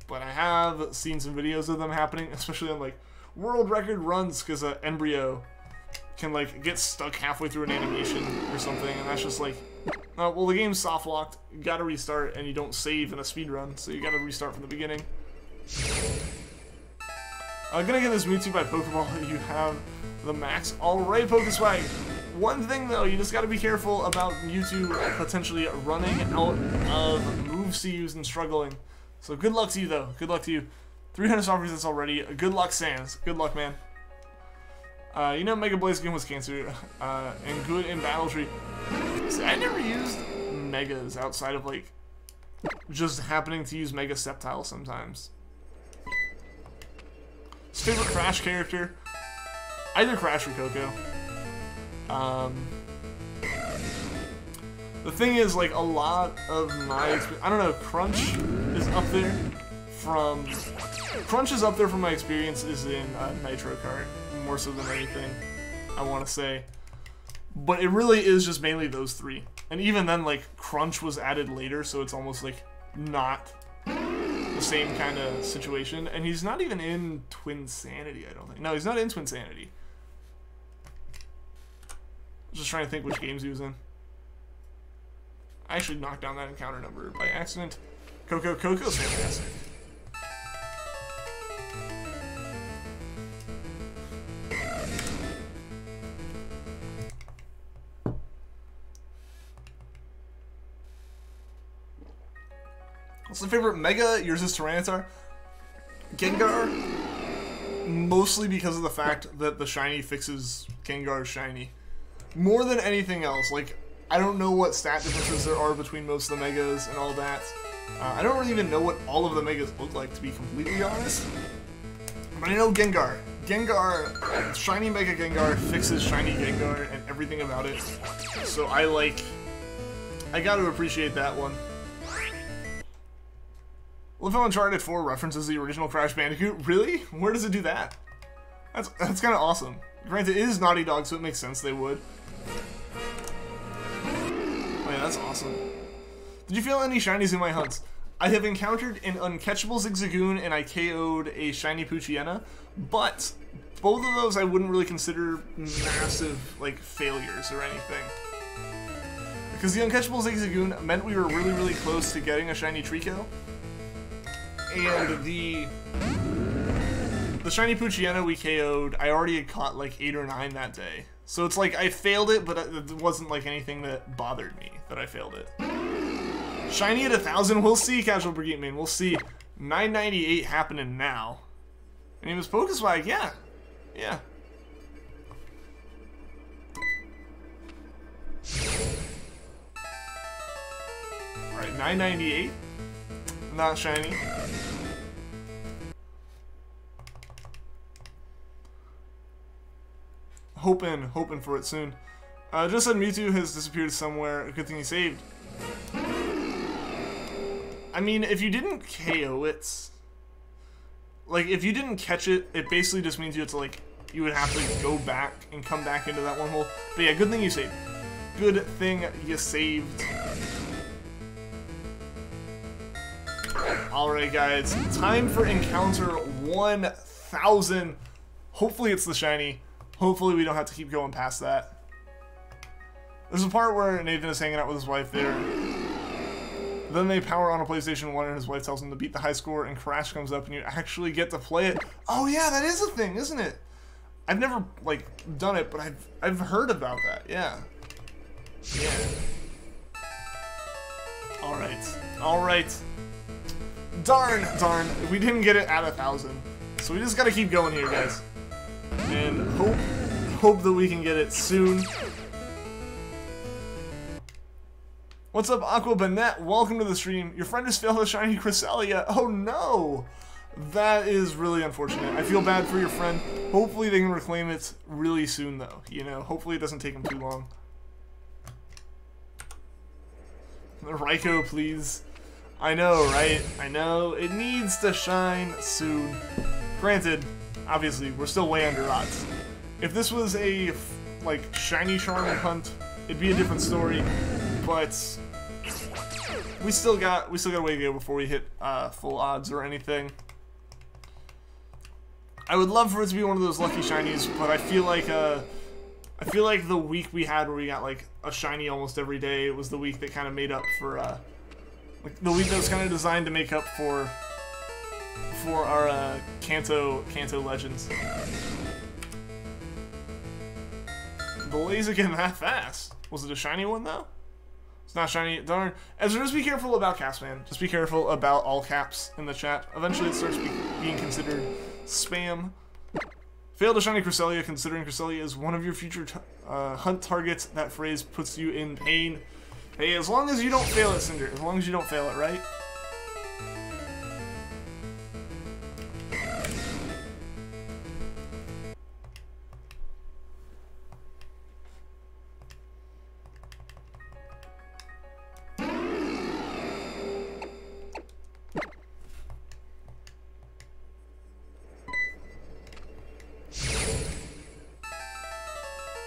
But I have seen some videos of them happening. Especially on, like, world record runs. Because Embryo can, like, get stuck halfway through an animation or something. And that's just, like... well, the game's soft locked. You gotta restart, and you don't save in a speedrun, so you gotta restart from the beginning. I'm gonna get this Mewtwo by Pokeball. You have the max. Alright, Pokeswag. One thing though, you just gotta be careful about Mewtwo potentially running out of moves to use and struggling. So good luck to you though. Good luck to you. 300 soft resets already. Good luck, Sans. Good luck, man. You know Mega Blaziken was cancer, and good in Battle Tree. See, I never used Megas outside of, like, just happening to use Mega Sceptile sometimes. His favorite Crash character? Either Crash or Coco. The thing is, like, a lot of my experience, I don't know, Crunch is up there from my experiences in Nitro Kart, more so than anything, I want to say. But it really is just mainly those three. And even then, like, Crunch was added later, so it's almost, like, not the same kind of situation. And he's not even in Twinsanity, I don't think. No, he's not in Twinsanity. I was just trying to think which games he was in. I actually knocked down that encounter number by accident. Coco's fantastic. What's the favorite Mega? Yours is Tyranitar. Gengar, mostly because of the fact that the shiny fixes Gengar's shiny. More than anything else. Like, I don't know what stat differences there are between most of the Megas and all that. I don't really even know what all of the Megas look like, to be completely honest. But I know Gengar. Gengar, Shiny Mega Gengar fixes Shiny Gengar and everything about it. So I gotta appreciate that one. Love how Uncharted 4 references the original Crash Bandicoot. Really? Where does it do that? That's kind of awesome. Granted, it is Naughty Dog, so it makes sense they would. Oh yeah, that's awesome. Did you feel any shinies in my hunts? I have encountered an uncatchable Zigzagoon and I KO'd a shiny Poochyena, but both of those I wouldn't really consider massive, like, failures or anything. Because the uncatchable Zigzagoon meant we were really, really close to getting a shiny Treecko, and the shiny Poochyena we KO'd, I already had caught like 8 or 9 that day. So it's like I failed it, but it wasn't like anything that bothered me that I failed it. Shiny at 1,000, we'll see, Casual Brigade Main, we'll see. 998 happening now. And he was Pokeswag, yeah. Yeah. Alright, 998. Not shiny. Hoping for it soon. Just said Mewtwo has disappeared somewhere. A good thing he saved. I mean, if you didn't KO it, like if you didn't catch it, it basically just means you have to you would have to go back and come back into that wormhole. But yeah, good thing you saved. Good thing you saved. Alright guys, time for encounter 1000. Hopefully it's the shiny. Hopefully we don't have to keep going past that. There's a part where Nathan is hanging out with his wife there. Then they power on a PlayStation 1 and his wife tells him to beat the high score and Crash comes up and you actually get to play it. Oh yeah, that is a thing, isn't it? I've never, done it, but I've heard about that, yeah. Yeah. Alright. Darn, we didn't get it at 1,000. So we just gotta keep going here, guys. And hope that we can get it soon. What's up, Aqua Bennett? Welcome to the stream. Your friend has failed a shiny Cresselia. Oh no! That is really unfortunate. I feel bad for your friend. Hopefully they can reclaim it really soon, though. You know, hopefully it doesn't take them too long. Raikou, please. I know, right? I know. It needs to shine soon. Granted, obviously, we're still way under odds. If this was a, shiny Charmander hunt, it'd be a different story. But we still got a way to go before we hit full odds or anything. I would love for it to be one of those lucky shinies, but I feel like the week we had where we got a shiny almost every day was the week that kind of made up for the week that was kind of designed to make up for our Kanto Legends. Blaziken that fast. Was it a shiny one though? It's not shiny. Darn. Ezra, just be careful about caps, man. Just be careful about all caps in the chat. Eventually it starts being considered spam. Failed a shiny Cresselia, considering Cresselia is one of your future hunt targets. That phrase puts you in pain. Hey, as long as you don't fail it, Cinder. As long as you don't fail it, right?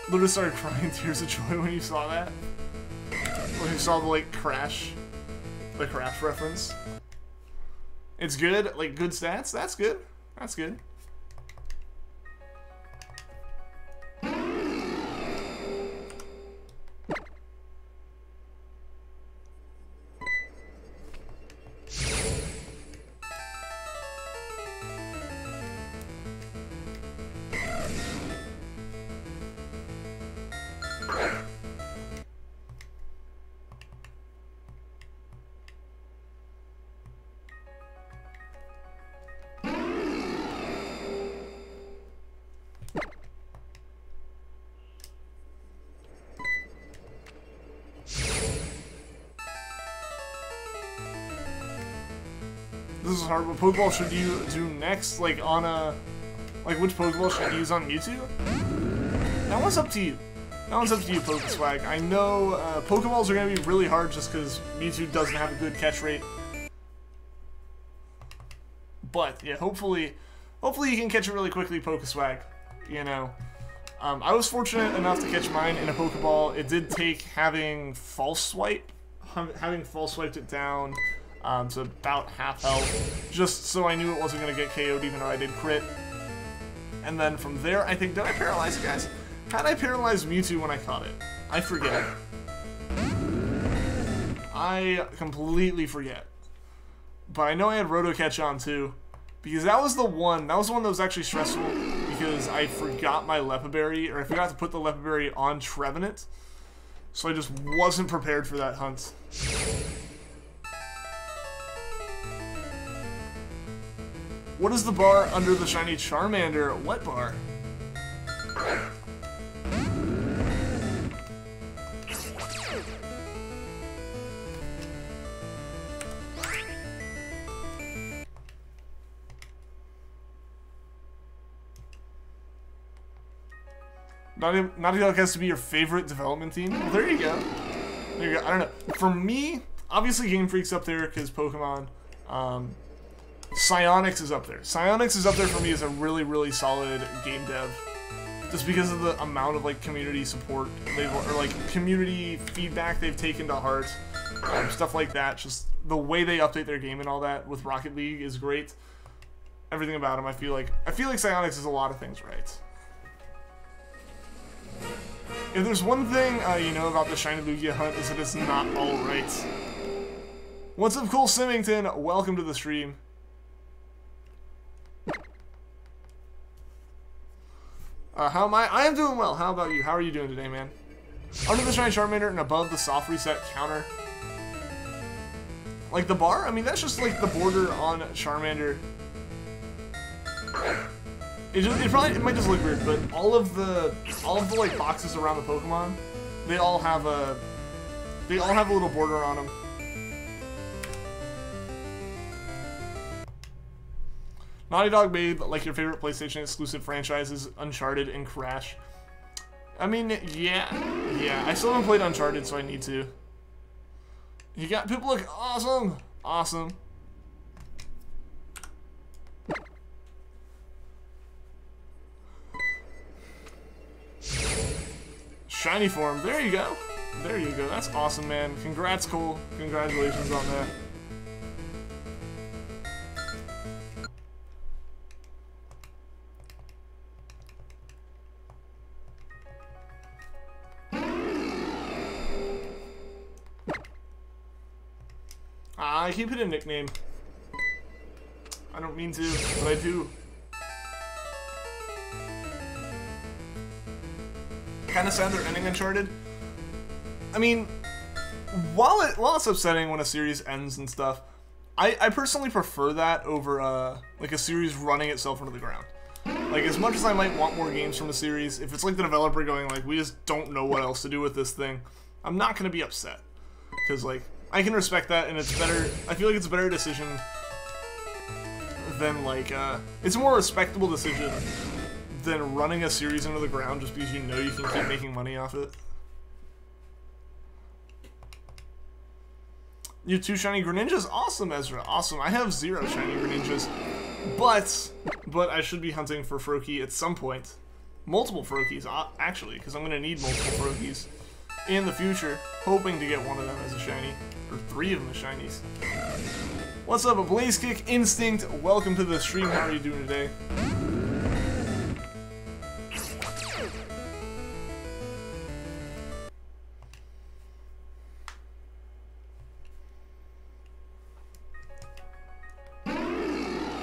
Literally started crying tears of joy when you saw that. When you saw the Crash reference. It's good, good stats. That's good. That's good. this is hard. What Pokeball should you do next? Like on a, like which Pokeball should you use on Mewtwo? That one's up to you. That one's up to you, Pokeswag. I know Pokeballs are gonna be really hard just because Mewtwo doesn't have a good catch rate. But yeah, hopefully you can catch it really quickly, Pokeswag. You know, I was fortunate enough to catch mine in a Pokeball. It did take having false swiped it down to about half health, just so I knew it wasn't gonna get KO'd even though I did crit. And then from there, I think, did I paralyze it, guys? Had I paralyzed Mewtwo when I caught it? I forget. I completely forget. But I know I had Roto Catch on too, because that was the one that was actually stressful, because I forgot my Lepaberry, or I forgot to put the Lepaberry on Trevenant, so I just wasn't prepared for that hunt. What is the bar under the shiny Charmander? What bar? Naughty Dog has to be your favorite development team? Well, there you go. There you go. I don't know. For me, obviously Game Freak's up there because Pokemon. Psyonix is up there. Psyonix is up there for me as a really, really solid game dev. Just because of the amount of like community support or like community feedback they've taken to heart. Stuff like that. Just the way they update their game and all that with Rocket League is great. Everything about them, I feel like Psyonix is a lot of things right. If there's one thing you know about the Shiny Lugia hunt, is that it's not alright. What's up, Cole Symington? Welcome to the stream. How am I? I am doing well. How about you? How are you doing today, man? Under the Shiny Charmander and above the soft reset counter. Like the bar? I mean, that's just like the border on Charmander. It might just look weird, but all of the like boxes around the Pokemon, they all have a little border on them. Naughty Dog made like your favorite PlayStation exclusive franchises, Uncharted and Crash. I mean, yeah. I still haven't played Uncharted, so I need to. You got people look awesome. Shiny form. There you go. That's awesome, man. Congrats, Cole. Congratulations on that. I keep hitting a nickname. I don't mean to, but I do. Kind of sad they're ending Uncharted. I mean, while it's upsetting when a series ends and stuff, I personally prefer that over like a series running itself into the ground. Like, as much as I might want more games from a series, if it's like the developer going like, we just don't know what else to do with this thing, I'm not gonna be upset, because like I can respect that, and it's better. I feel like it's a better decision than like it's a more respectable decision than running a series into the ground just because you know you can keep making money off it. You have 2 shiny Greninjas? Awesome, Ezra. Awesome. I have 0 shiny Greninjas. But I should be hunting for Froakie at some point. Multiple Froakies, actually, because I'm going to need multiple Froakies in the future, hoping to get one of them as a shiny. Or 3 of them as shinies. What's up, a Blaze Kick Instinct? Welcome to the stream. How are you doing today?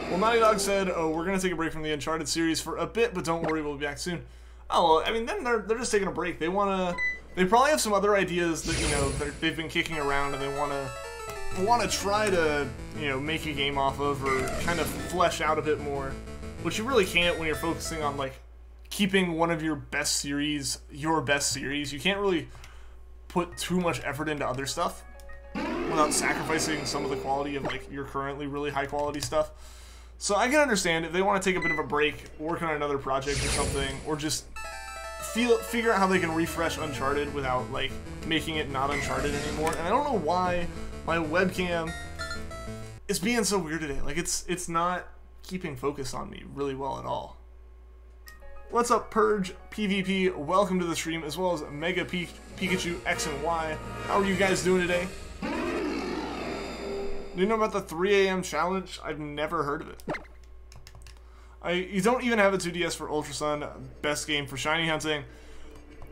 Well, Naughty Dog said, oh, we're going to take a break from the Uncharted series for a bit, but don't worry, we'll be back soon. Oh, well, I mean, then they're just taking a break. They probably have some other ideas that, you know, they've been kicking around, and they want to try to, you know, make a game off of, or kind of flesh out a bit more, which you really can't when you're focusing on, like, keeping one of your best series your best series. You can't really put too much effort into other stuff without sacrificing some of the quality of like your currently really high quality stuff. So I can understand if they want to take a bit of a break, work on another project or something, or just figure out how they can refresh Uncharted without like making it not Uncharted anymore. And I don't know why my webcam is being so weird today. Like it's not keeping focus on me really well at all. What's up, Purge PvP? Welcome to the stream, as well as Mega Pikachu X and Y. How are you guys doing today? Do you know about the 3 AM challenge? I've never heard of it. You don't even have a 2DS for Ultra Sun. Best game for shiny hunting.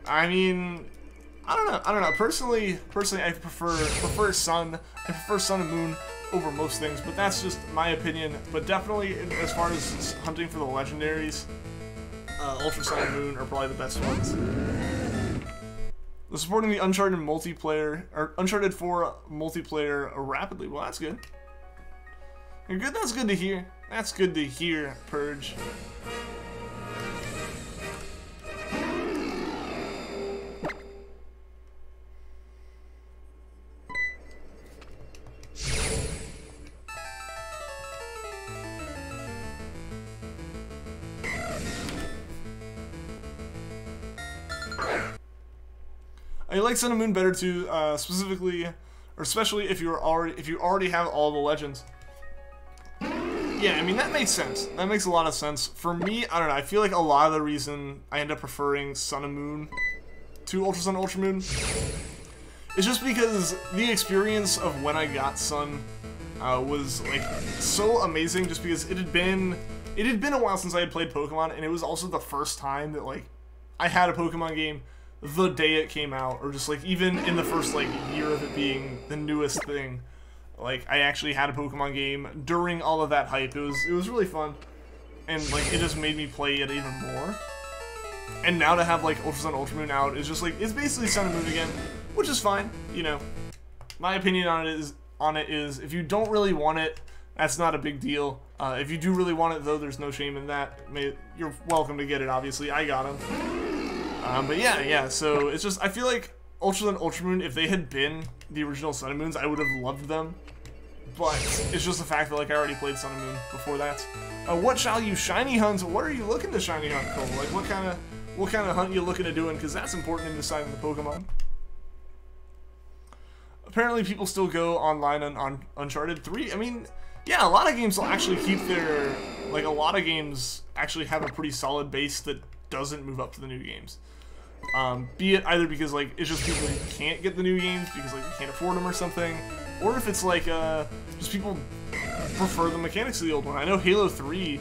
I mean, I don't know. Personally, I prefer Sun. I prefer Sun and Moon over most things, but that's just my opinion. But definitely, as far as hunting for the legendaries, Ultra Sun and Moon are probably the best ones. They're supporting the Uncharted multiplayer, or Uncharted 4 multiplayer rapidly. Well, that's good. You're good. That's good to hear. That's good to hear, Purge. I like Sun and Moon better too, specifically, or especially if you already have all the legends. Yeah, I mean that makes sense. That makes a lot of sense. For me, I don't know. I feel like a lot of the reason I end up preferring Sun and Moon to Ultra Sun, Ultra Moon is just because the experience of when I got Sun was like so amazing. Just because it had been a while since I had played Pokemon, and it was also the first time that like I had a Pokemon game the day it came out, or just like even in the first like year of it being the newest thing. Like I actually had a Pokemon game during all of that hype. It was really fun, and like it just made me play it even more. And now to have like Ultra Sun, Ultra Moon out is just like it's basically Sun and Moon again, which is fine. You know, my opinion on it is if you don't really want it, that's not a big deal. If you do really want it though, there's no shame in that. You're welcome to get it. Obviously, I got them. But yeah. So it's just I feel like Ultra Sun, Ultra Moon, if they had been the original Sun and Moons, I would have loved them. But it's just the fact that like I already played Sun and Moon before that. What shall you shiny hunt? What are you looking to shiny hunt, Cole? Like what kind of hunt you looking to doing? Because that's important in deciding the Pokemon. Apparently, people still go online on Uncharted 3. I mean, yeah, a lot of games will actually keep their like a lot of games actually have a pretty solid base that doesn't move up to the new games. Be it either because like it's just people who can't get the new games because like they can't afford them or something, or if it's like just people prefer the mechanics of the old one. I know Halo 3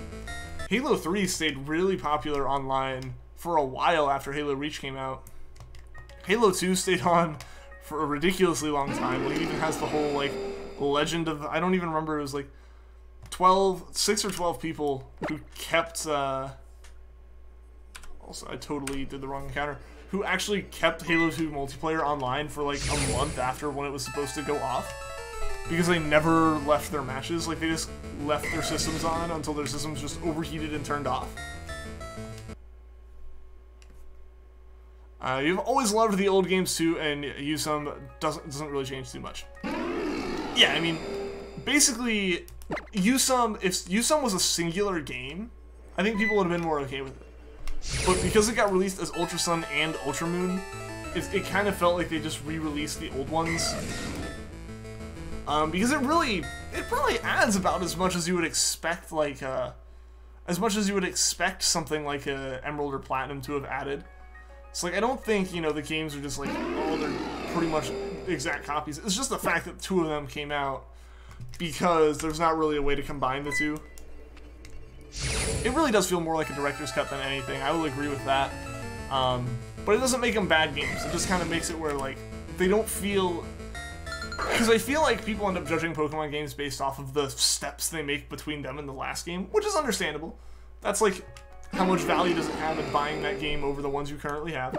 stayed really popular online for a while after Halo Reach came out. Halo 2 stayed on for a ridiculously long time. Like it even has the whole like legend of, I don't even remember, it was like 6 or 12 people who kept also, I totally did the wrong encounter. Who actually kept Halo 2 multiplayer online for like a month after when it was supposed to go off. Because they never left their matches. Like they just left their systems on until their systems just overheated and turned off. You've always loved the old games too, and Usum doesn't really change too much. Yeah, I mean, basically, Usum, if Usum was a singular game, I think people would have been more okay with it. But because it got released as Ultra Sun and Ultra Moon, it kind of felt like they just re-released the old ones. Because it probably adds about as much as you would expect, like, something like Emerald or Platinum to have added. It's like, I don't think, you know, the games are just like, oh, they're pretty much exact copies. It's just the fact that 2 of them came out because there's not really a way to combine the 2. It really does feel more like a director's cut than anything. I will agree with that. But it doesn't make them bad games. It just kind of makes it where, like, they don't feel... Because I feel like people end up judging Pokemon games based off of the steps they make between them and the last game, which is understandable. That's like, how much value does it have in buying that game over the ones you currently have?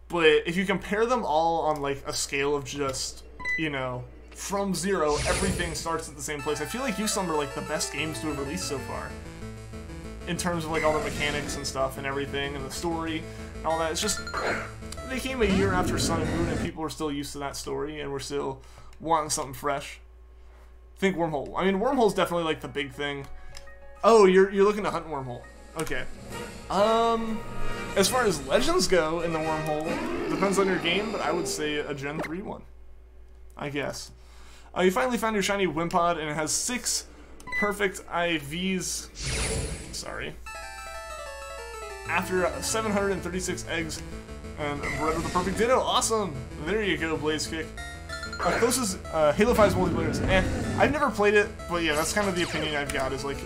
But if you compare them all on, like, a scale of just, you know, from 0, everything starts at the same place. I feel like Usum are, like, the best games to have released so far. In terms of, like, all the mechanics and stuff and everything, and the story, and all that. It's just, they came a year after Sun and Moon, and people were still used to that story, and were still wanting something fresh. Think Wormhole. I mean, Wormhole's definitely like the big thing. Oh, you're looking to hunt Wormhole. Okay. As far as legends go in the Wormhole, depends on your game, but I would say a Gen 3 one, I guess. You finally found your shiny Wimpod, and it has 6 perfect IVs. Sorry. After 736 eggs and bred with a perfect Ditto. Awesome! There you go, Blaze Kick. Closest Halo 5's multiplayer. I've never played it, but yeah, that's kind of the opinion I've got. Is like,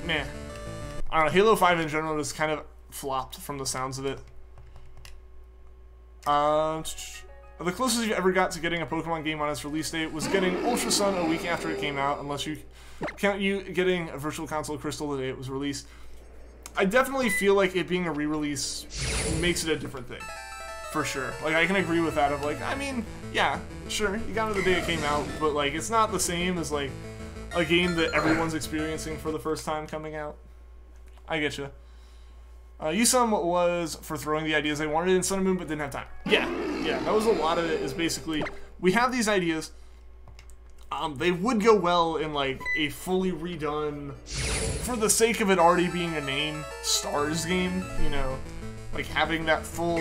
man, I don't know. Halo 5 in general is kind of flopped from the sounds of it. The closest you ever got to getting a Pokemon game on its release date was getting Ultra Sun a week after it came out, unless you count you getting a Virtual Console Crystal the day it was released. I definitely feel like it being a re-release makes it a different thing. For sure. Like, I can agree with that of, like, I mean, yeah, sure, you got it the day it came out, but, like, it's not the same as, like, a game that everyone's experiencing for the first time coming out. I get you. Usum was for throwing the ideas they wanted in Sun and Moon, but didn't have time. Yeah, that was a lot of it, is basically, we have these ideas, they would go well in, like, a fully redone, for the sake of it already being a name, Stars game, you know, like having that full,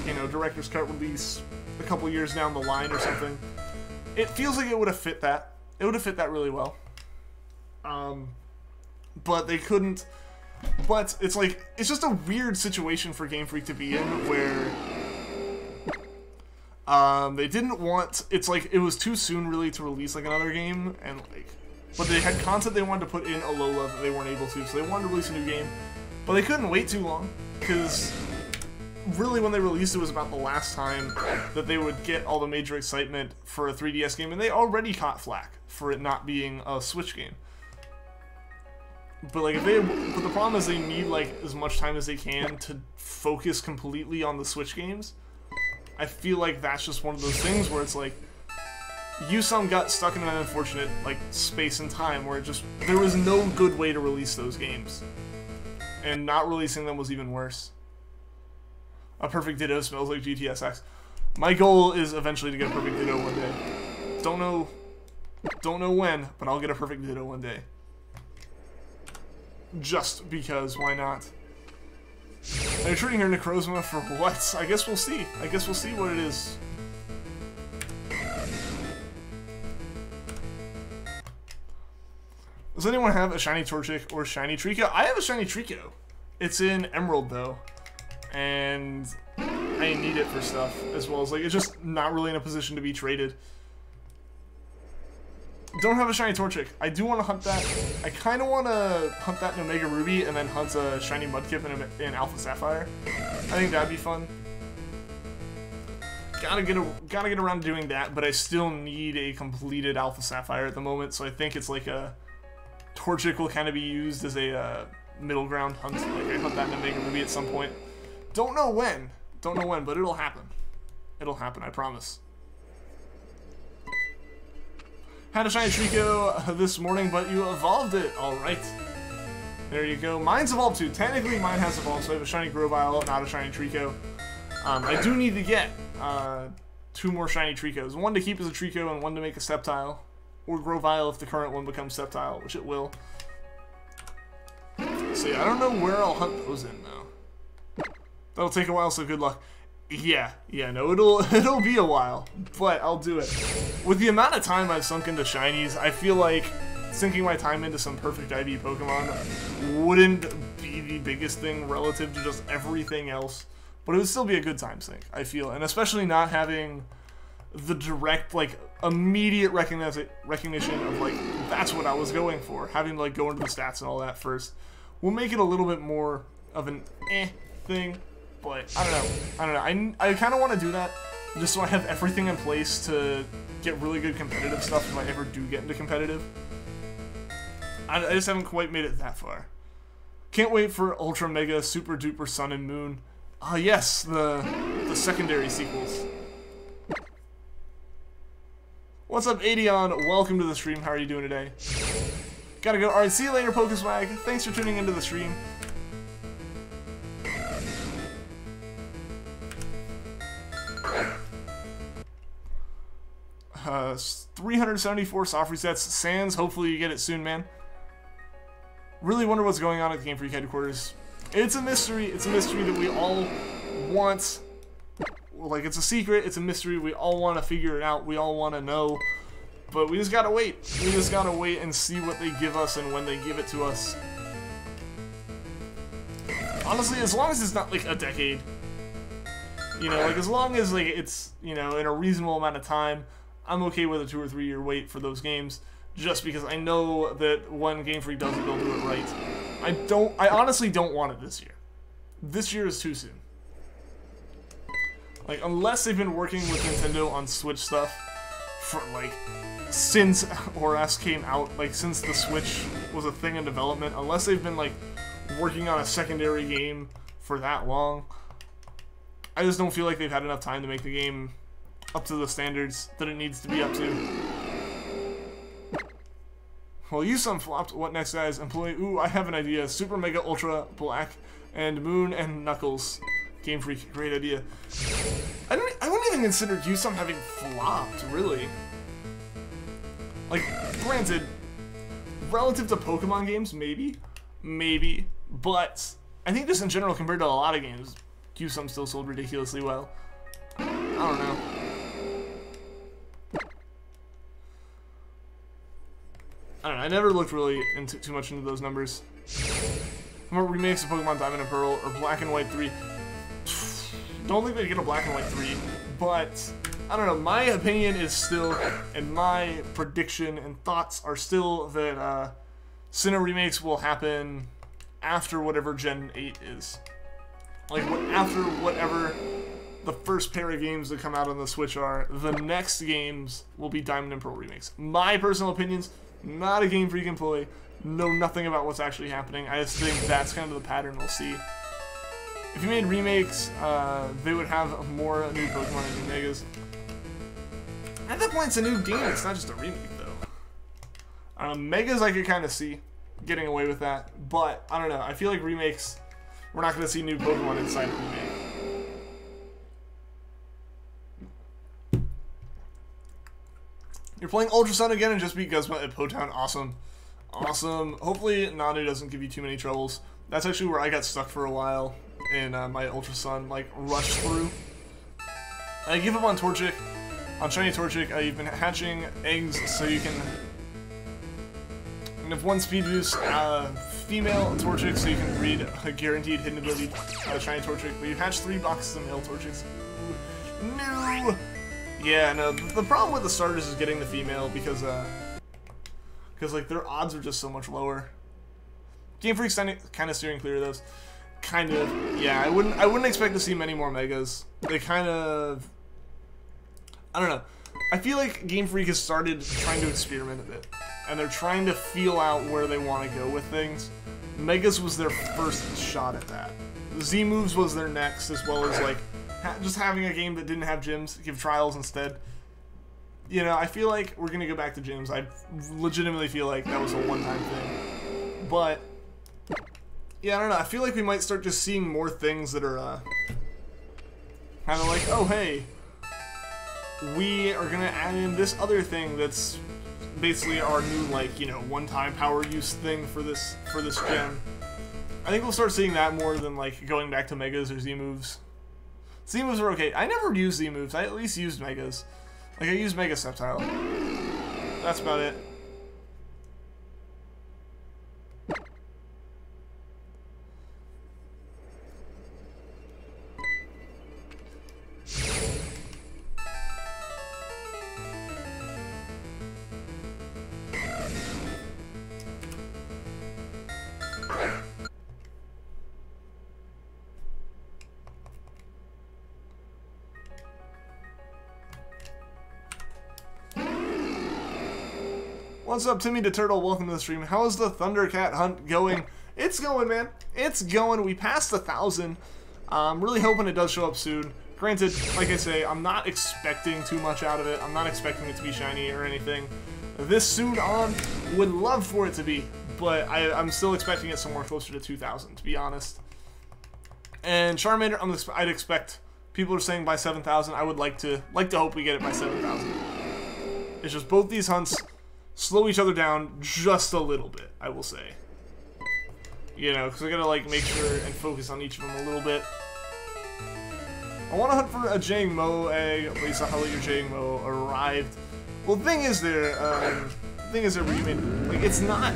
you know, director's cut release a couple years down the line or something. It feels like it would have fit that. It would have fit that really well. But they couldn't. But it's like, it's just a weird situation for Game Freak to be in where they didn't want, it's like, it was too soon really to release like another game, and like, but they had content they wanted to put in Alola that they weren't able to, so they wanted to release a new game, but they couldn't wait too long, because really when they released it was about the last time that they would get all the major excitement for a 3DS game, and they already caught flack for it not being a Switch game. But like but the problem is they need like as much time as they can to focus completely on the Switch games. I feel like that's just one of those things where it's like Usum got stuck in an unfortunate like space and time where it just there was no good way to release those games, and not releasing them was even worse. A perfect Ditto smells like GTSX. My goal is eventually to get a perfect Ditto one day. Don't know when, but I'll get a perfect Ditto one day. Just because, why not? Are you treating her Necrozma for what? I guess we'll see. I guess we'll see what it is. Does anyone have a shiny Torchic or shiny Treecko? I have a shiny Treecko. It's in Emerald though, and I need it for stuff as well as like it's just not really in a position to be traded. Don't have a shiny Torchic. I do want to hunt that. I kind of want to hunt that in Omega Ruby and then hunt a shiny Mudkip in Alpha Sapphire. I think that'd be fun. Gotta get around to doing that, but I still need a completed Alpha Sapphire at the moment, so I think it's like a Torchic will kind of be used as a middle ground hunt. Like I hunt that in Omega Ruby at some point. Don't know when, but it'll happen. It'll happen, I promise. Had a shiny Treecko this morning, but you evolved it. Alright. There you go. Mine's evolved too. Technically, mine has evolved, so I have a shiny Grovyle, not a shiny Treecko. I do need to get 2 more shiny Treeckos. One to keep as a Treecko and one to make a Sceptile. Or Grovyle if the current one becomes Sceptile, which it will. So yeah, I don't know where I'll hunt those in, though. That'll take a while, so good luck. Yeah, no, it'll be a while, but I'll do it. With the amount of time I've sunk into shinies, I feel like sinking my time into some perfect IV Pokemon wouldn't be the biggest thing relative to just everything else, but it would still be a good time sink, I feel, and especially not having the direct, like, immediate recognition of, like, that's what I was going for. Having to, like, go into the stats and all that first will make it a little bit more of an thing. But I don't know. I kind of want to do that just so I have everything in place to get really good competitive stuff if I ever do get into competitive. I just haven't quite made it that far. Can't wait for Ultra Mega Super Duper Sun and Moon. Yes, the secondary sequels. What's up, Adion? Welcome to the stream. How are you doing today? Gotta go. Alright, see you later, Pokeswag. Thanks for tuning into the stream. 374 soft resets. Sans, hopefully you get it soon, man. Really wonder what's going on at the Game Freak headquarters. It's a mystery. It's a mystery that we all want. Like, it's a secret. It's a mystery. We all want to figure it out. We all want to know. But we just gotta wait. We just gotta wait and see what they give us and when they give it to us. Honestly, as long as it's not, like, a decade. You know, like, as long as, like, it's, you know, in a reasonable amount of time, I'm okay with a 2 or 3 year wait for those games. Just because I know that when Game Freak does it, they'll do it right. I honestly don't want it this year. This year is too soon. Like, unless they've been working with Nintendo on Switch stuff for, like, since ORS came out, like, since the Switch was a thing in development, unless they've been, like, working on a secondary game for that long, I just don't feel like they've had enough time to make the game up to the standards that it needs to be up to. Well, you some flopped. What next, guys? Employee. Ooh, I have an idea. Super Mega Ultra Black and Moon and Knuckles. Game Freak. Great idea. I wouldn't even consider you some having flopped, really. Like, granted, relative to Pokemon games, maybe. Maybe. But I think just in general, compared to a lot of games, Q-Sum still sold ridiculously well. I don't know. I don't know, I never looked really too much into those numbers. More remakes of Pokemon Diamond and Pearl or Black and White 3. Don't think they'd get a Black and White 3, but I don't know, my opinion is still, and my prediction and thoughts are still that Sinnoh remakes will happen after whatever Gen 8 is. Like, after whatever the first pair of games that come out on the Switch are, the next games will be Diamond and Pearl remakes. My personal opinions, not a Game Freak employee, know nothing about what's actually happening. I just think that's kind of the pattern we'll see. If you made remakes, they would have more new Pokemon and new Megas. At that point, it's a new game, it's not just a remake, though. Megas I could kind of see getting away with that, but I don't know, I feel like remakes, we're not going to see new Pokemon inside a remake. You're playing Ultra Sun again and just beat Guzma at Potown. Awesome. Awesome. Hopefully Nanu doesn't give you too many troubles. That's actually where I got stuck for a while in my Ultra Sun, like, rush through. I give up on Torchic, on Shiny Torchic. You've been hatching eggs so you can... And if one speed boost, female Torchic so you can breed a guaranteed hidden ability Shiny Torchic. But you've hatched 3 boxes of male Torchics. Ooh. No! Yeah, no, the problem with the starters is getting the female because like, their odds are just so much lower. Game Freak's kind of steering clear of those. Kind of, yeah, I wouldn't expect to see many more Megas. They kind of, I don't know. I feel like Game Freak has started trying to experiment a bit, and they're trying to feel out where they want to go with things. Megas was their first shot at that. Z moves was their next, as well as, like, just having a game that didn't have gyms, give trials instead. You know, I feel like we're going to go back to gyms. I legitimately feel like that was a one-time thing. But, yeah, I don't know. I feel like we might start just seeing more things that are kind of like, oh, hey, we are going to add in this other thing that's basically our new, like, you know, one-time power use thing for this gen. I think we'll start seeing that more than, like, going back to Megas or Z moves. Z moves are okay. I never used Z moves. I at least used Megas. Like, I used Mega Sceptile. That's about it. What's up, Timmy the Turtle? Welcome to the stream. How is the Thundercat hunt going? It's going, man. It's going. We passed 1,000. I'm really hoping it does show up soon. Granted, like I say, I'm not expecting too much out of it. I'm not expecting it to be shiny or anything. This soon on, would love for it to be, but I'm still expecting it somewhere closer to 2,000, to be honest. And Charmander, I'd expect. People are saying by 7,000. I would like to hope we get it by 7,000. It's just both these hunts slow each other down just a little bit, I will say. You know, because I gotta like make sure and focus on each of them a little bit. I want to hunt for a Jangmo-o egg, but you saw how late your Jangmo-o arrived. Well, the thing is there, Reeman, like, it's not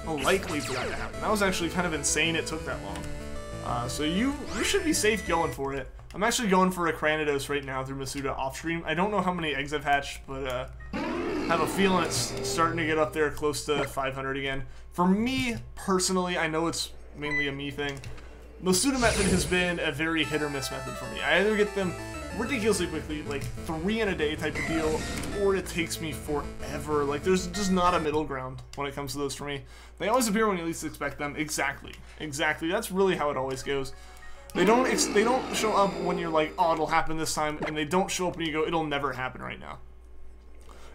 likely for that to happen. That was actually kind of insane it took that long. So you should be safe going for it. I'm actually going for a Cranidos right now through Masuda off stream. I don't know how many eggs I've hatched, but have a feeling it's starting to get up there close to 500 again. For me, personally, I know it's mainly a me thing. Masuda method has been a very hit or miss method for me. I either get them ridiculously quickly, like 3 in a day type of deal, or it takes me forever. Like, there's just not a middle ground when it comes to those for me. They always appear when you least expect them. Exactly. That's really how it always goes. They don't show up when you're like, oh, it'll happen this time, and they don't show up when you go, it'll never happen right now.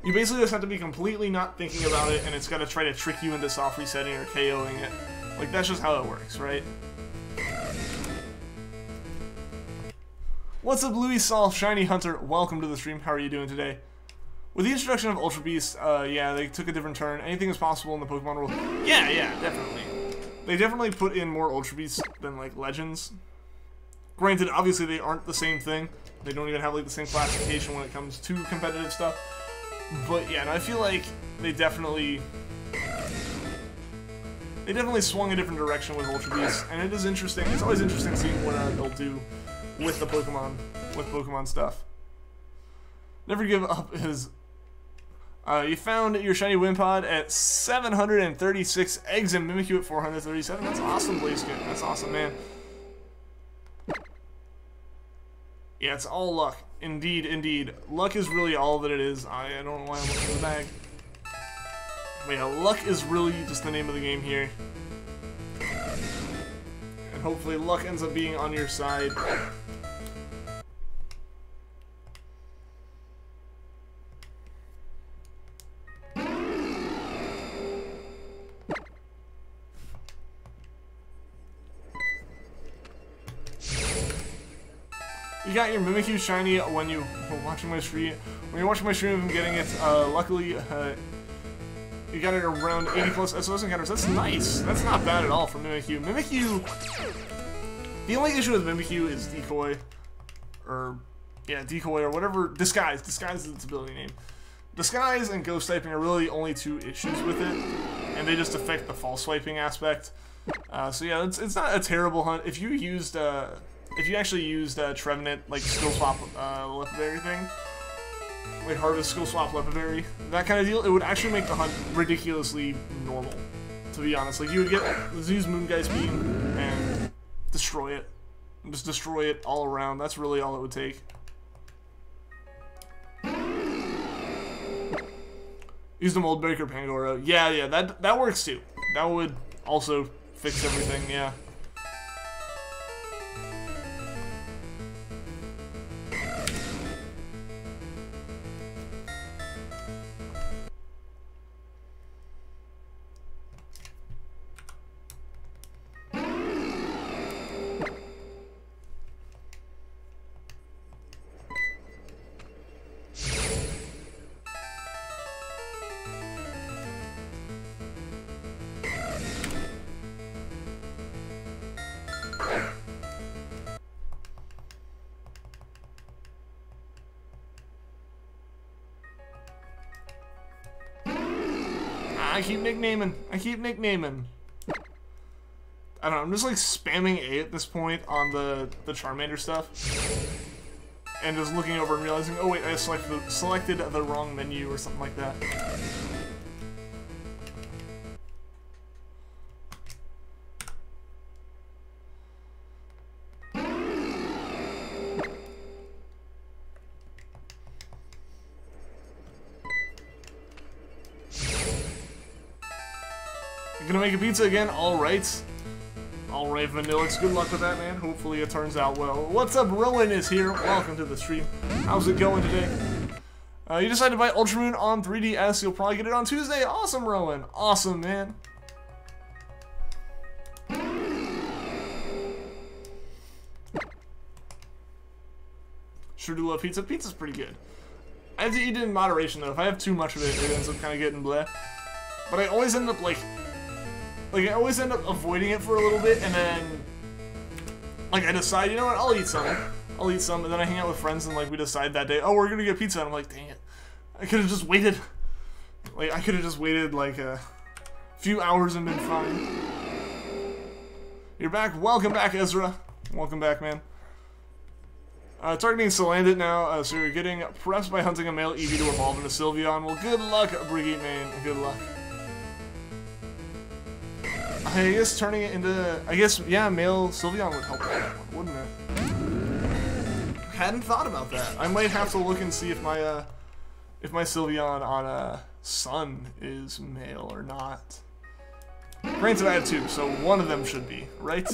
You basically just have to be completely not thinking about it, and it's got to try to trick you into soft resetting or KOing it. Like, that's just how it works, right? What's up, Louis Saul, Shiny Hunter? Welcome to the stream. How are you doing today? With the introduction of Ultra Beast, yeah, they took a different turn. Anything is possible in the Pokemon world. Yeah, definitely. They definitely put in more Ultra Beasts than, like, Legends. Granted, obviously they aren't the same thing. They don't even have, like, the same classification when it comes to competitive stuff. But, yeah, and I feel like they definitely swung a different direction with Ultra Beasts, and it is interesting. It's always interesting seeing what they'll do with the Pokemon stuff. Never give up is. You found your shiny Wimpod at 736 eggs and Mimikyu at 437. That's awesome, Blaziken. That's awesome, man. Yeah, it's all luck. Indeed. Luck is really all that it is. I don't know why I'm looking in the bag. But yeah, luck is really just the name of the game here. And hopefully luck ends up being on your side. You got your Mimikyu shiny when you were watching my stream. When you're watching my stream of him getting it, luckily, you got it around 80 plus SOS encounters. That's nice. That's not bad at all for Mimikyu. The only issue with Mimikyu is Decoy. Decoy or whatever. Disguise. Disguise is its ability name. Disguise and Ghost typing are really the only 2 issues with it. And they just affect the false swiping aspect. So yeah, it's not a terrible hunt. If you actually used Trevenant, like skill swap Lepiberry thing, like harvest skill swap Lepiberry, that kind of deal, it would actually make the hunt ridiculously normal, to be honest. Like, you would use Moongeist Beam and destroy it. Just destroy it all around. That's really all it would take. Use the Mold Breaker Pangoro. Yeah, that works too. That would also fix everything, yeah. I keep nicknaming. I don't know, I'm just like spamming A at this point on the Charmander stuff. And just looking over and realizing, oh wait, I selected the wrong menu or something like that. Gonna make a pizza again? Alright. Alright, Vanillix, good luck with that, man. Hopefully it turns out well. What's up, Rowan is here. Welcome to the stream. How's it going today? You decided to buy Ultramoon on 3DS. You'll probably get it on Tuesday. Awesome, Rowan. Awesome, man. Sure do love pizza. Pizza's pretty good. I have to eat it in moderation, though. If I have too much of it, it ends up kind of getting bleh. But I always end up, like, I always end up avoiding it for a little bit, and then, like, I decide, you know what, I'll eat some. I'll eat some, and then I hang out with friends, and, like, we decide that day, oh, we're gonna get pizza, and I'm like, dang it. I could have just waited. Like, I could have just waited, like, a few hours and been fine. You're back. Welcome back, Ezra. Welcome back, man. Targeting Salandit now, so you're getting pressed by hunting a male Eevee to evolve into Sylveon. Well, good luck, Brigitte Main. Good luck. I guess turning it into... I guess, yeah, male Sylveon would help that one, wouldn't it? Hadn't thought about that. I might have to look and see if my Sylveon on Sun is male or not. Granted, I have two, so one of them should be, right?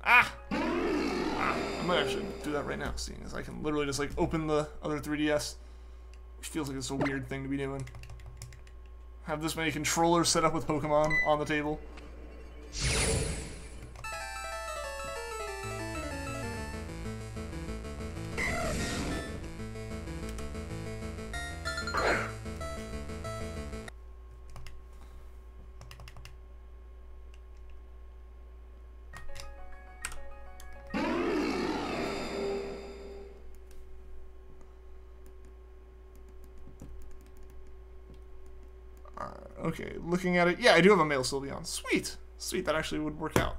Ah! I might actually do that right now, seeing as I can literally just, like, open the other 3DS, which feels like it's a weird thing to be doing. Have this many controllers set up with Pokemon on the table. Okay, looking at it, yeah, I do have a male Sylveon. Sweet, sweet, that actually would work out.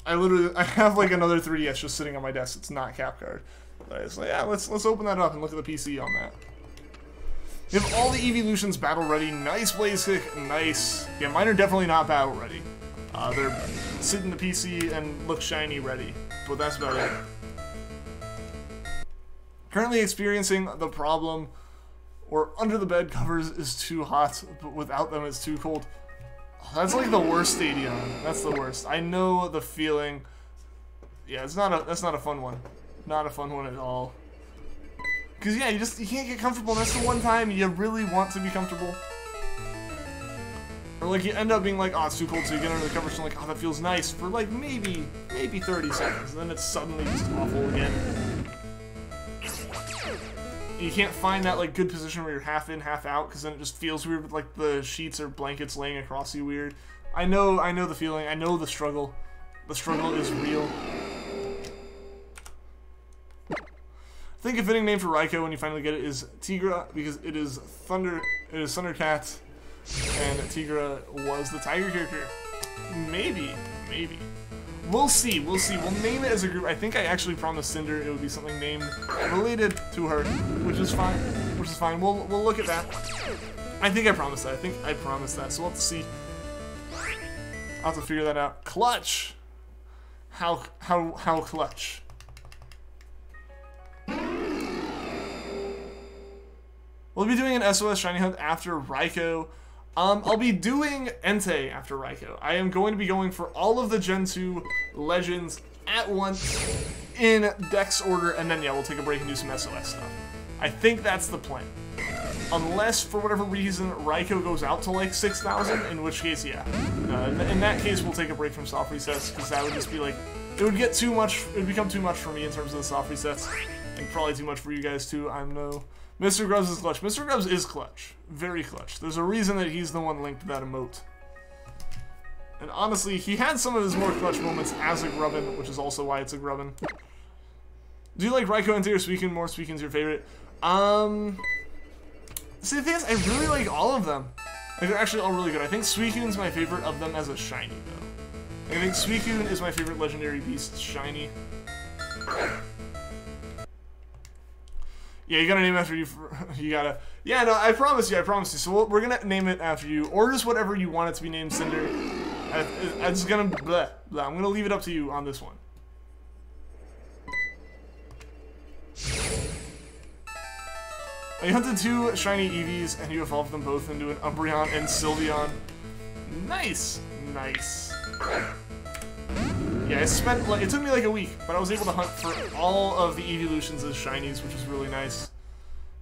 I have like another 3DS just sitting on my desk. It's not Capcard. But I was like, yeah, let's open that up and look at the PC on that. You have all the evolutions battle ready. Nice Blaze Kick, nice. Yeah, mine are definitely not battle ready. They're sitting the PC and look shiny ready, but that's about it. Currently experiencing the problem. Or under the bed covers is too hot, but without them it's too cold. Oh, that's like the worst stadium. That's the worst. I know the feeling. Yeah, that's not a fun one. Not a fun one at all. Cause yeah, you can't get comfortable. And that's the one time you really want to be comfortable. Or like you end up being like, oh, it's too cold, so you get under the covers and like, oh, that feels nice for like maybe 30 seconds, and then it's suddenly just awful again. You can't find that like good position where you're half in, half out, because then it just feels weird with like the sheets or blankets laying across you weird. I know the feeling. I know the struggle. The struggle is real. I think a fitting name for Raikou when you finally get it is Tigra, because it is Thundercat, and Tigra was the tiger character. Maybe. We'll see. We'll name it as a group. I think I actually promised Cinder it would be something named related to her, which is fine. We'll look at that. I think I promised that. So we'll have to see. I'll have to figure that out. Clutch. How clutch? We'll be doing an SOS Shiny Hunt after Raikou. I'll be doing Entei after Raikou. I am going to be going for all of the Gen 2 Legends at once in Dex order, and then, yeah, we'll take a break and do some SOS stuff. I think that's the plan. Unless, for whatever reason, Raikou goes out to, like, 6,000, in which case, yeah. In that case, we'll take a break from soft resets, because that would just be, like, it would get too much, it would become too much for me in terms of the soft resets, and probably too much for you guys, too. I'm no... Mr. Grubbs is clutch. Mr. Grubbs is clutch. Very clutch. There's a reason that he's the one linked to that emote. And honestly, he had some of his more clutch moments as a Grubbin, which is also why it's a Grubbin. Do you like Raikou Entei or Suicune more? Suicune's your favorite? See, the thing is, I really like all of them. Like, they're actually all really good. I think Suicune's my favorite of them as a shiny, though. I think Suicune is my favorite legendary beast shiny. Yeah, you gotta name it after you. You gotta. Yeah, no, I promise you. So we're gonna name it after you, or just whatever you want it to be named, Cinder. I'm just gonna. Bleh, bleh. I'm gonna leave it up to you on this one. I hunted 2 shiny Eevees, and you evolved them both into an Umbreon and Sylveon. Nice, nice. Yeah, it took me like a week, but I was able to hunt for all of the evolutions as shinies, which was really nice.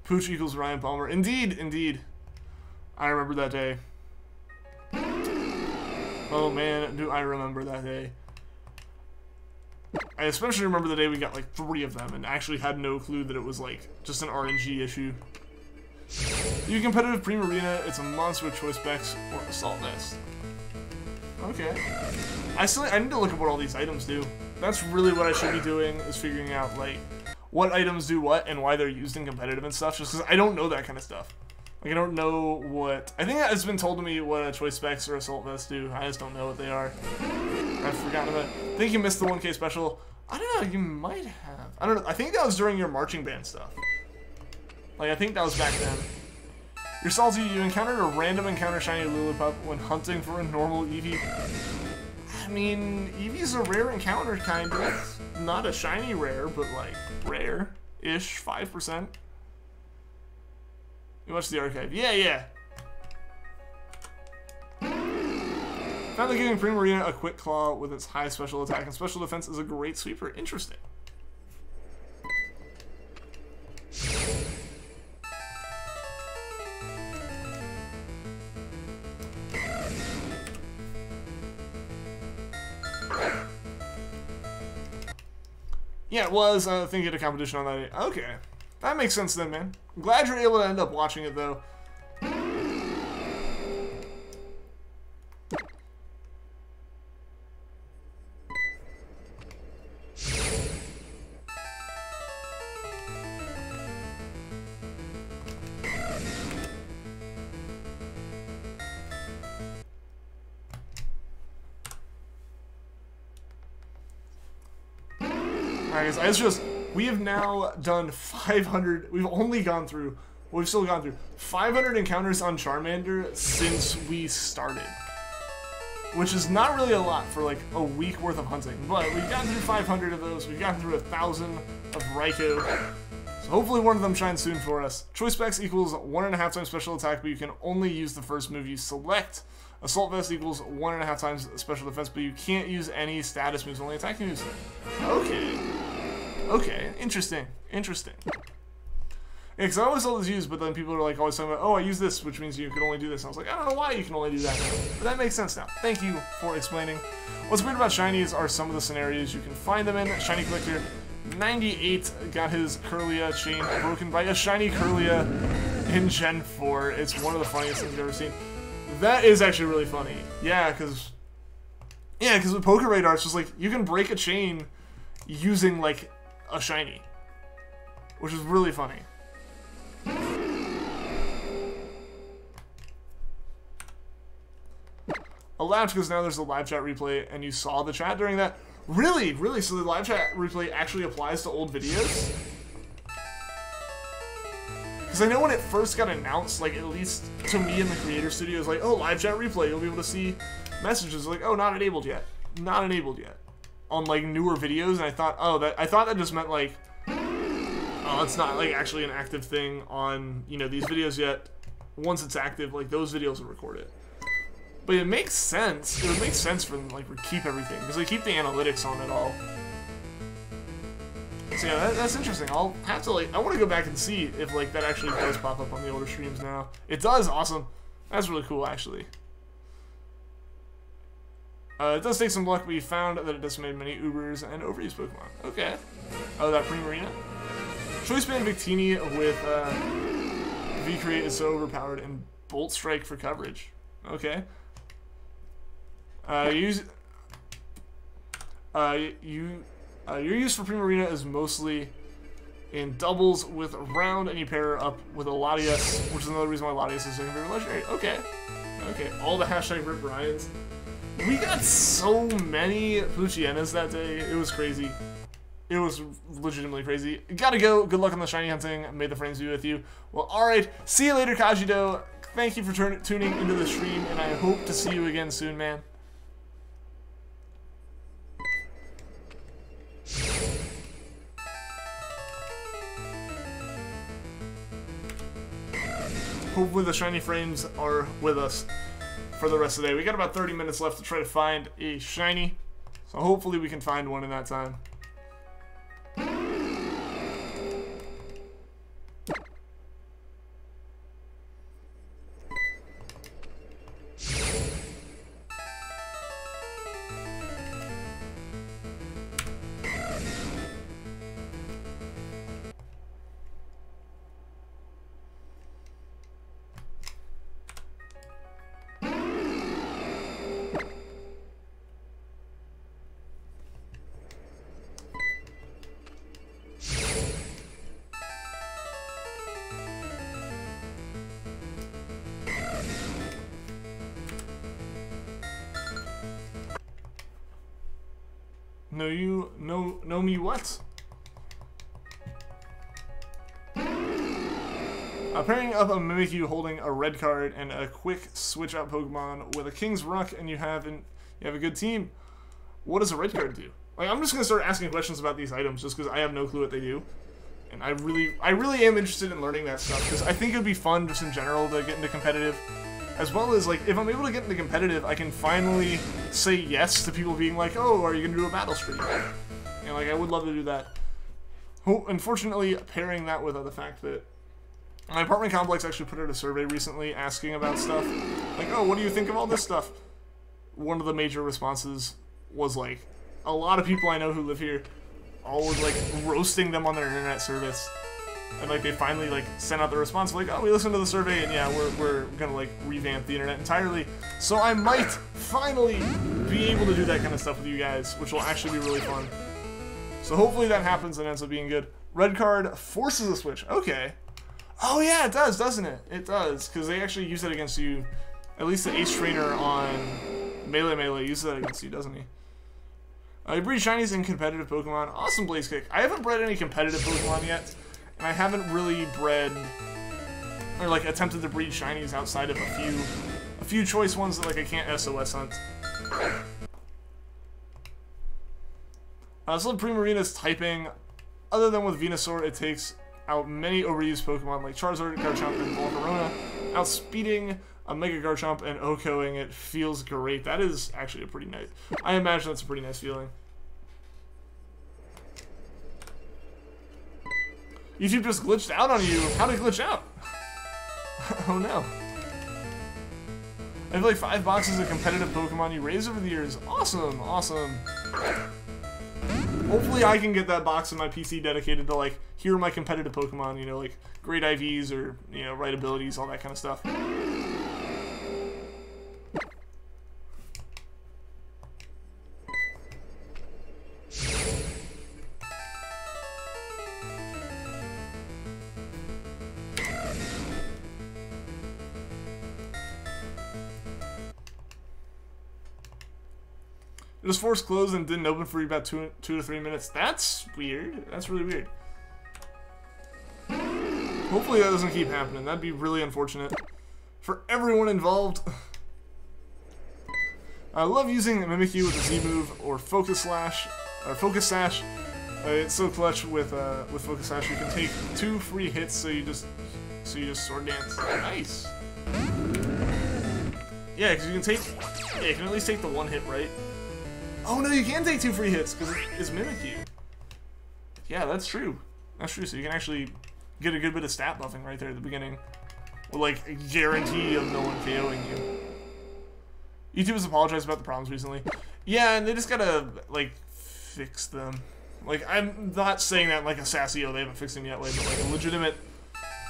Pooch equals Ryan Palmer. Indeed, indeed. I remember that day. Oh man, do I remember that day. I especially remember the day we got like 3 of them and actually had no clue that it was like just an RNG issue. You competitive Primarina, it's a monster with choice specs or assault vest. Okay. I need to look at what all these items do. That's really what I should be doing, is figuring out, like, what items do what and why they're used in competitive and stuff, just because I don't know that kind of stuff. Like, I don't know what... I think it's been told to me what a choice specs or assault vest do. I just don't know what they are. I've forgotten about it. I think you missed the 1K special. I don't know, you might have. I don't know. I think that was during your marching band stuff. Like, I think that was back then. You're salty, you encountered a random encounter shiny Lillipup when hunting for a normal Eevee. I mean, Eevee's a rare encounter, kind of. Not a shiny rare, but like, rare-ish, 5%. You watched the archive. Yeah. Found that giving Primarina a quick claw with its high special attack and special defense is a great sweeper. Interesting. Yeah, it was. I think you had a competition on that. Okay. That makes sense then, man. I'm glad you're able to end up watching it, though. Alright guys, we have now done 500, we've still gone through 500 encounters on Charmander since we started. Which is not really a lot for like a week worth of hunting, but we've gotten through 500 of those, we've gotten through 1,000 of Raikou. So hopefully one of them shines soon for us. Choice specs equals 1.5 times special attack, but you can only use the first move you select. Assault vest equals 1.5 times special defense, but you can't use any status moves, only attacking moves. Okay, interesting. Yeah, because I always thought it was used, but then people are like always talking about, oh, I use this, which means you can only do this. And I was like, I don't know why you can only do that now. But that makes sense now. Thank you for explaining. What's weird about Shinies are some of the scenarios you can find them in. Shiny Collector 98 got his Curlia chain broken by a Shiny Curlia in Gen 4. It's one of the funniest things I've ever seen. That is actually really funny. Yeah, because with Poké Radar, it's just like, you can break a chain using, like, a Shiny. Which is really funny. A laugh because now there's a live chat replay, and you saw the chat during that. Really? So the live chat replay actually applies to old videos? Because I know when it first got announced, like, at least to me in the creator studio, it was like, oh, live chat replay, you'll be able to see messages. Like, oh, not enabled yet. On, like, newer videos, and I thought that just meant, like, oh, it's not, like, actually an active thing on, you know, these videos yet. Once it's active, like, those videos will record it. But it makes sense. It would make sense for them to, like, keep everything, because they keep the analytics on it all. So yeah, that's interesting. I'll have to, like, I want to go back and see if, like, that actually does pop up on the older streams now. It does, awesome. That's really cool, actually. It does take some luck, but you found that it decimated many Ubers and overused Pokemon. Okay. Oh, that Primarina? Choice Band Victini with V-Create is so overpowered and Bolt Strike for coverage. Okay. Your use for Primarina is mostly in doubles with Round, and you pair her up with a Latias, which is another reason why Latias is very legendary. Okay. All the hashtag Rip Ryans. We got so many Poochyenas that day. It was crazy. It was legitimately crazy. Gotta go. Good luck on the shiny hunting. May the frames be with you. Well, alright. See you later, Kajido. Thank you for tuning into the stream, and I hope to see you again soon, man. Hopefully the shiny frames are with us for the rest of the day. We got about 30 minutes left to try to find a shiny, so hopefully we can find one in that time. Know you, know me what? Pairing up a Mimikyu holding a red card and a quick switch out Pokemon with a King's Ruck, and you have a good team. What does a red card do? Like, I'm just gonna start asking questions about these items just because I have no clue what they do, and I really am interested in learning that stuff because I think it'd be fun just in general to get into competitive, as well as like if I'm able to get into competitive, I can finally say yes to people being like, oh, are you gonna do a battle stream? And like I would love to do that. Unfortunately, pairing that with the fact that my apartment complex actually put out a survey recently asking about stuff. Like, oh, what do you think of all this stuff? One of the major responses was like, a lot of people I know who live here all were like roasting them on their internet service. And like they finally like sent out the response like, oh, we listened to the survey and yeah, we're gonna like revamp the internet entirely. So I might finally be able to do that kind of stuff with you guys, which will actually be really fun. So hopefully that happens and ends up being good. Red card forces a switch. Okay. Oh yeah, it does, doesn't it? It does, because they actually use that against you. At least the Ace Trainer on Melee uses that against you, doesn't he? You breed Shinies in competitive Pokemon. Awesome Blaze Kick. I haven't bred any competitive Pokemon yet, and I haven't really bred, or like attempted to breed Shinies outside of a few choice ones that like I can't SOS hunt. So Primarina's typing. Other than with Venusaur, it takes out many overused Pokemon like Charizard, Garchomp, and Volcarona, outspeeding a Mega Garchomp and OHKOing it feels great. That is actually a pretty nice... I imagine that's a pretty nice feeling. YouTube just glitched out on you. How'd it glitch out? Oh no. I have like 5 boxes of competitive Pokemon you raised over the years. Awesome, awesome. Hopefully I can get that box in my PC dedicated to like, here are my competitive Pokemon, you know, like great IVs or, you know, right abilities, all that kind of stuff. It was forced closed and didn't open for you about 2 to 3 minutes. That's weird. That's really weird. Hopefully that doesn't keep happening. That'd be really unfortunate for everyone involved. I love using Mimikyu with a Z move or Focus Slash or Focus Sash. It's so clutch with Focus Sash. You can take 2 free hits, so you just sword dance. Nice. Yeah, because you can take. Yeah, you can at least take the 1 hit, right? Oh no, you can take 2 free hits because it's Mimikyu. Yeah, that's true. That's true. So you can actually get a good bit of stat buffing right there at the beginning, with like a guarantee of no one KOing you. YouTube has apologized about the problems recently. Yeah, and they just gotta like fix them. Like I'm not saying that like a sassy, oh they haven't fixed them yet way, but like a legitimate.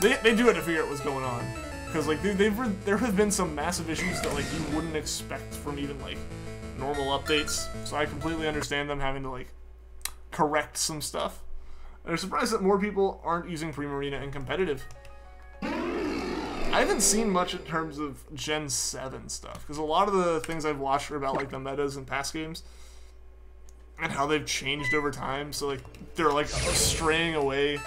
They do have to figure out what's going on because like there have been some massive issues that like you wouldn't expect from even like normal updates, so I completely understand them having to like correct some stuff. I'm surprised that more people aren't using Primarina in competitive. I haven't seen much in terms of Gen 7 stuff, because a lot of the things I've watched are about like the metas in past games and how they've changed over time, so like they're like straying away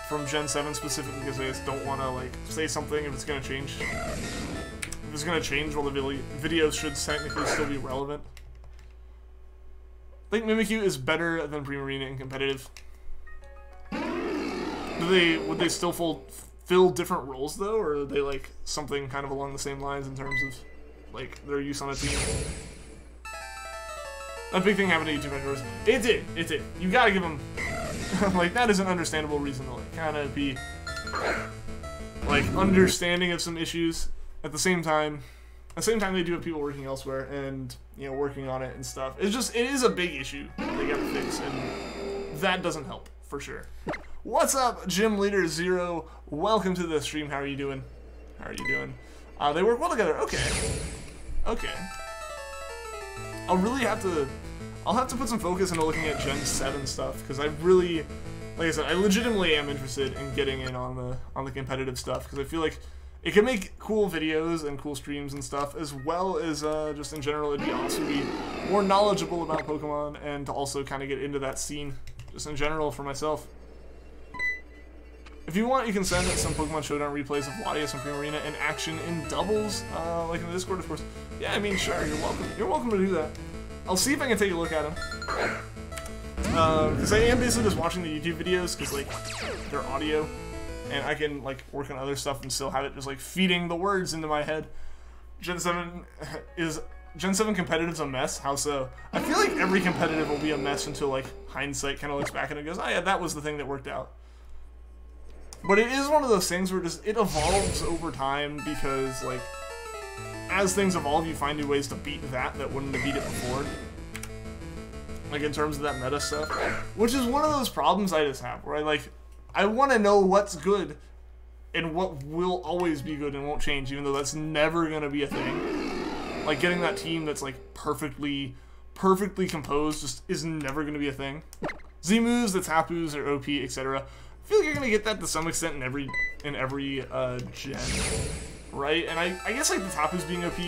from Gen 7 specifically because they just don't want to like say something if it's going to change. If it's going to change, well, the videos should technically still be relevant. I think Mimikyu is better than Primarina in competitive. Would they still fill different roles though, or are they like something kind of along the same lines in terms of like their use on a team? That big thing happened to YouTube vendors. It did. You gotta give them like that is an understandable reason to like kind of be like understanding of some issues. At the same time they do have people working elsewhere and, you know, working on it and stuff. It is a big issue they gotta fix, and that doesn't help, for sure. What's up, Gym Leader Zero? Welcome to the stream. How are you doing? How are you doing? They work well together. Okay. Okay. I'll have to put some focus into looking at Gen 7 stuff, because I really, like I said, I legitimately am interested in getting in on the competitive stuff, because I feel like it can make cool videos and cool streams and stuff, as well as just in general, it'd be awesome to be more knowledgeable about Pokemon and to also kind of get into that scene, just in general for myself. If you want, you can send some Pokemon Showdown replays of Latias and Primarina in action in doubles, like in the Discord, of course. Yeah, I mean, sure, you're welcome. You're welcome to do that. I'll see if I can take a look at them. Because I am basically just watching the YouTube videos, because, like, they're audio, and I can, like, work on other stuff and still have it just, like, feeding the words into my head. Gen 7 competitive's a mess? How so? I feel like every competitive will be a mess until, like, hindsight kind of looks back and it goes, oh yeah, that was the thing that worked out. But it is one of those things where just, it evolves over time because, like, as things evolve, you find new ways to beat that wouldn't have beat it before. Like, in terms of that meta stuff. Which is one of those problems I just have, where I want to know what's good and what will always be good and won't change, even though that's never going to be a thing. Like, getting that team that's, like, perfectly composed just is never going to be a thing. Z-moves, the Tapus, or OP, etc. I feel like you're going to get that to some extent in every gen. Right? And I guess, like, the Tapus being OP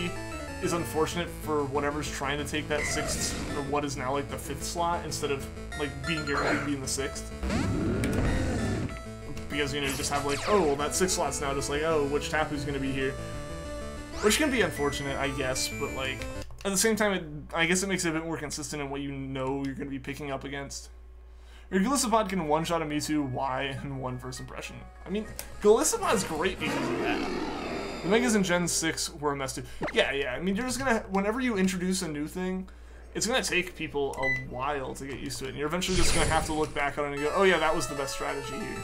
is unfortunate for whatever's trying to take that 6th, or what is now, like, the 5th slot, instead of, like, being guaranteed to be in the 6th. Because, you know, you just have, like, oh, well, that 6th slot's now just like, oh, which Tapu's gonna be here? Which can be unfortunate, I guess, but, like, at the same time, I guess it makes it a bit more consistent in what you know you're gonna be picking up against. Your Golisopod can one-shot a Mewtwo, Y, and 1 first impression. I mean, Golisopod's great because of that. The Megas in Gen 6 were a mess too. Yeah, I mean, you're just gonna, whenever you introduce a new thing, it's gonna take people a while to get used to it, and you're eventually just gonna have to look back on it and go, oh yeah, that was the best strategy here.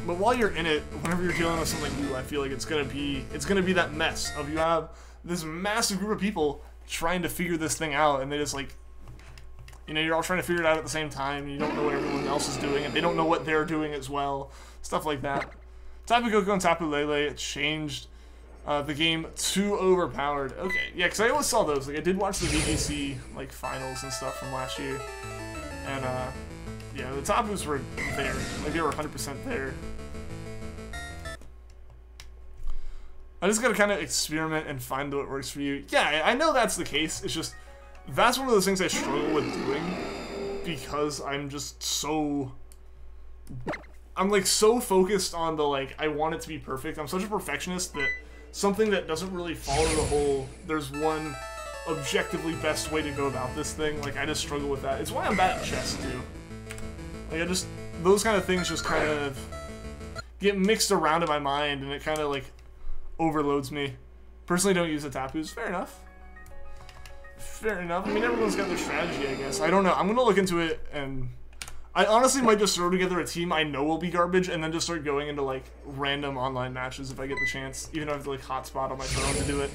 But while you're in it, whenever you're dealing with something new, I feel like it's gonna be that mess of you have this massive group of people trying to figure this thing out, and they just, like, you know, you're all trying to figure it out at the same time, and you don't know what everyone else is doing, and they don't know what they're doing as well, stuff like that. Tapu Koko and Tapu Lele changed the game too overpowered. Okay, yeah, because I always saw those. Like, I did watch the VGC, like, finals and stuff from last year. And, yeah, the Tapus were there. Like, they were 100% there. I just gotta kind of experiment and find what works for you. Yeah, I know that's the case. It's just, that's one of those things I struggle with doing. Because I'm just so... I'm, like, so focused on the, like, I want it to be perfect. I'm such a perfectionist that something that doesn't really follow the whole, there's one objectively best way to go about this thing, like, I just struggle with that. It's why I'm bad at chess, too. Like, those kind of things just kind of get mixed around in my mind, and it kind of, like, overloads me. Personally, don't use the Tapus. Fair enough. Fair enough. I mean, everyone's got their strategy, I guess. I don't know. I'm gonna look into it, and... I honestly might just throw together a team I know will be garbage and then just start going into, like, random online matches if I get the chance, even though I have to, like, hotspot on my phone to do it.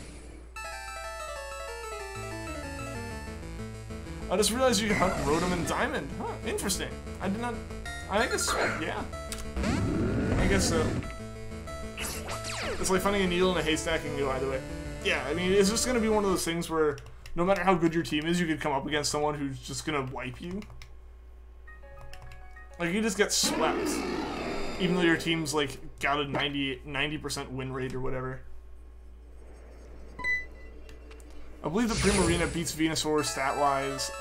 I just realized you can hunt Rotom and Diamond. Huh, interesting. I did not... I guess... yeah. I guess so. It's like finding a needle in a haystack and go either way. Yeah, I mean, it's just gonna be one of those things where no matter how good your team is, you could come up against someone who's just gonna wipe you. Like, you just get swept, even though your team's, like, got a 90% win rate or whatever. I believe the Primarina beats Venusaur stat-wise,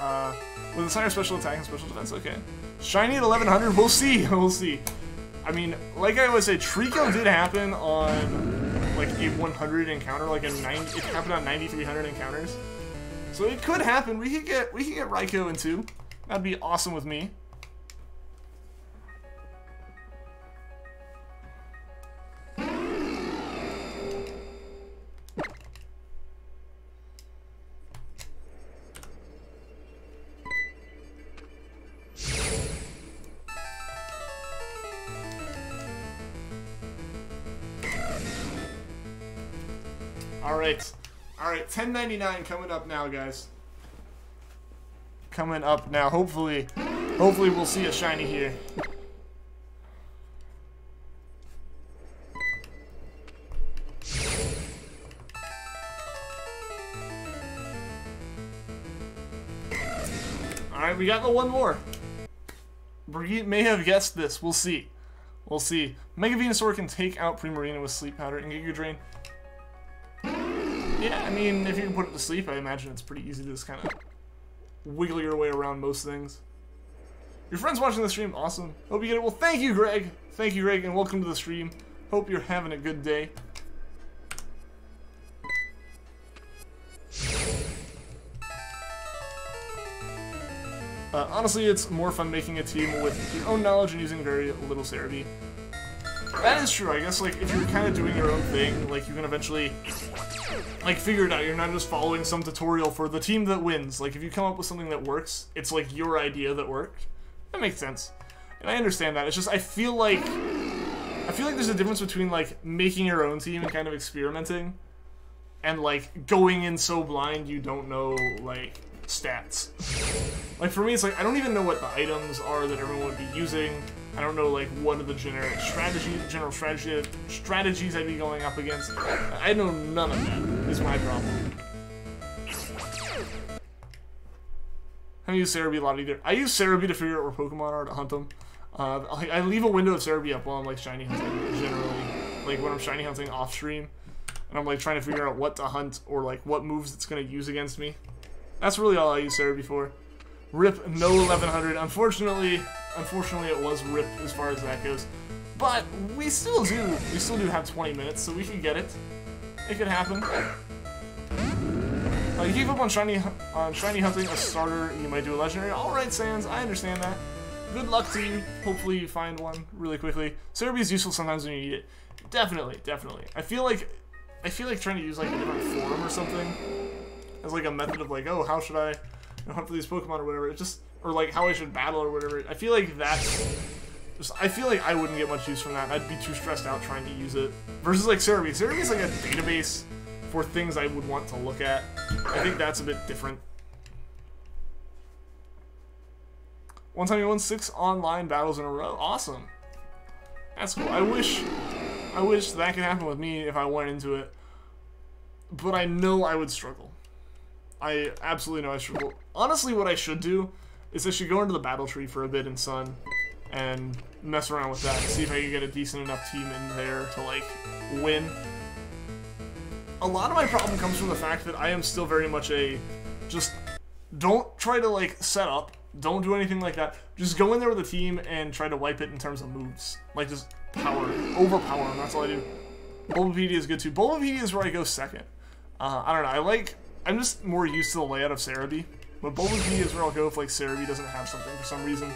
with its higher special attack and special defense. Okay. Shiny at 1100, we'll see, we'll see. I mean, like I always say, Treecko did happen on, like, a 100 encounter, like a 90, it happened on 9300 encounters. So it could happen. We could get Raikou in 2. That'd be awesome with me. Alright, 10.99 coming up now, guys. Coming up now. Hopefully we'll see a shiny here. Alright, we got the one more. Brigitte may have guessed this. We'll see. We'll see. Mega Venusaur can take out Primarina with Sleep Powder and Giga Drain. Yeah, I mean, if you can put it to sleep, I imagine it's pretty easy to just kind of wiggle your way around most things. Your friend's watching the stream. Awesome. Hope you get it. Well, thank you, Greg. Thank you, Greg, and welcome to the stream. Hope you're having a good day. Honestly, it's more fun making a team with your own knowledge and using very little Cerebi. That is true. I guess, like, if you're kind of doing your own thing, like, you can eventually, like, figure it out. You're not just following some tutorial for the team that wins. Like, if you come up with something that works, it's, like, your idea that worked. That makes sense. And I understand that. It's just, I feel like there's a difference between, like, making your own team and kind of experimenting and, like, going in so blind you don't know, like, stats. Like, for me, it's like, I don't even know what the items are that everyone would be using. I don't know, like, what are the general strategies I'd be going up against. I know none of that, is my problem. I use Cerebi a lot either. I use Cerebi to figure out where Pokemon are to hunt them. I leave a window of Cerebi up while I'm, like, shiny hunting, generally. Like, when I'm shiny hunting off-stream, and I'm, like, trying to figure out what to hunt, or, like, what moves it's going to use against me. That's really all I use Cerebi for. RIP, no 1100. Unfortunately, it was RIP as far as that goes. But we still do have 20 minutes, so we can get it. It could happen. You gave up on shiny hunting a starter, you might do a legendary. Alright, Sans, I understand that. Good luck to you. Hopefully you find one really quickly. Cerebi is useful sometimes when you need it. Definitely, definitely. I feel like trying to use like a different form or something as like a method of like, oh, how should I hunt for these Pokemon or whatever. It just, or like how I should battle or whatever. I feel like that's just, I feel like I wouldn't get much use from that. I'd be too stressed out trying to use it. Versus like Cerebi. Cerebi is like a database for things I would want to look at. I think that's a bit different. One time you won 6 online battles in a row. Awesome. That's cool. I wish that could happen with me if I went into it. But I know I would struggle. I absolutely know I struggle. Honestly, what I should do is I should go into the battle tree for a bit in Sun and mess around with that and see if I can get a decent enough team in there to, like, win. A lot of my problem comes from the fact that I am still very much a just don't try to, like, set up. Don't do anything like that. Just go in there with a team and try to wipe it in terms of moves. Like, just overpower them. That's all I do. Bulbapedia is good too. Bulbapedia is where I go second. I don't know. I'm just more used to the layout of Cerebi. But Bulbapedia is where I'll go if, like, Cerebi doesn't have something for some reason.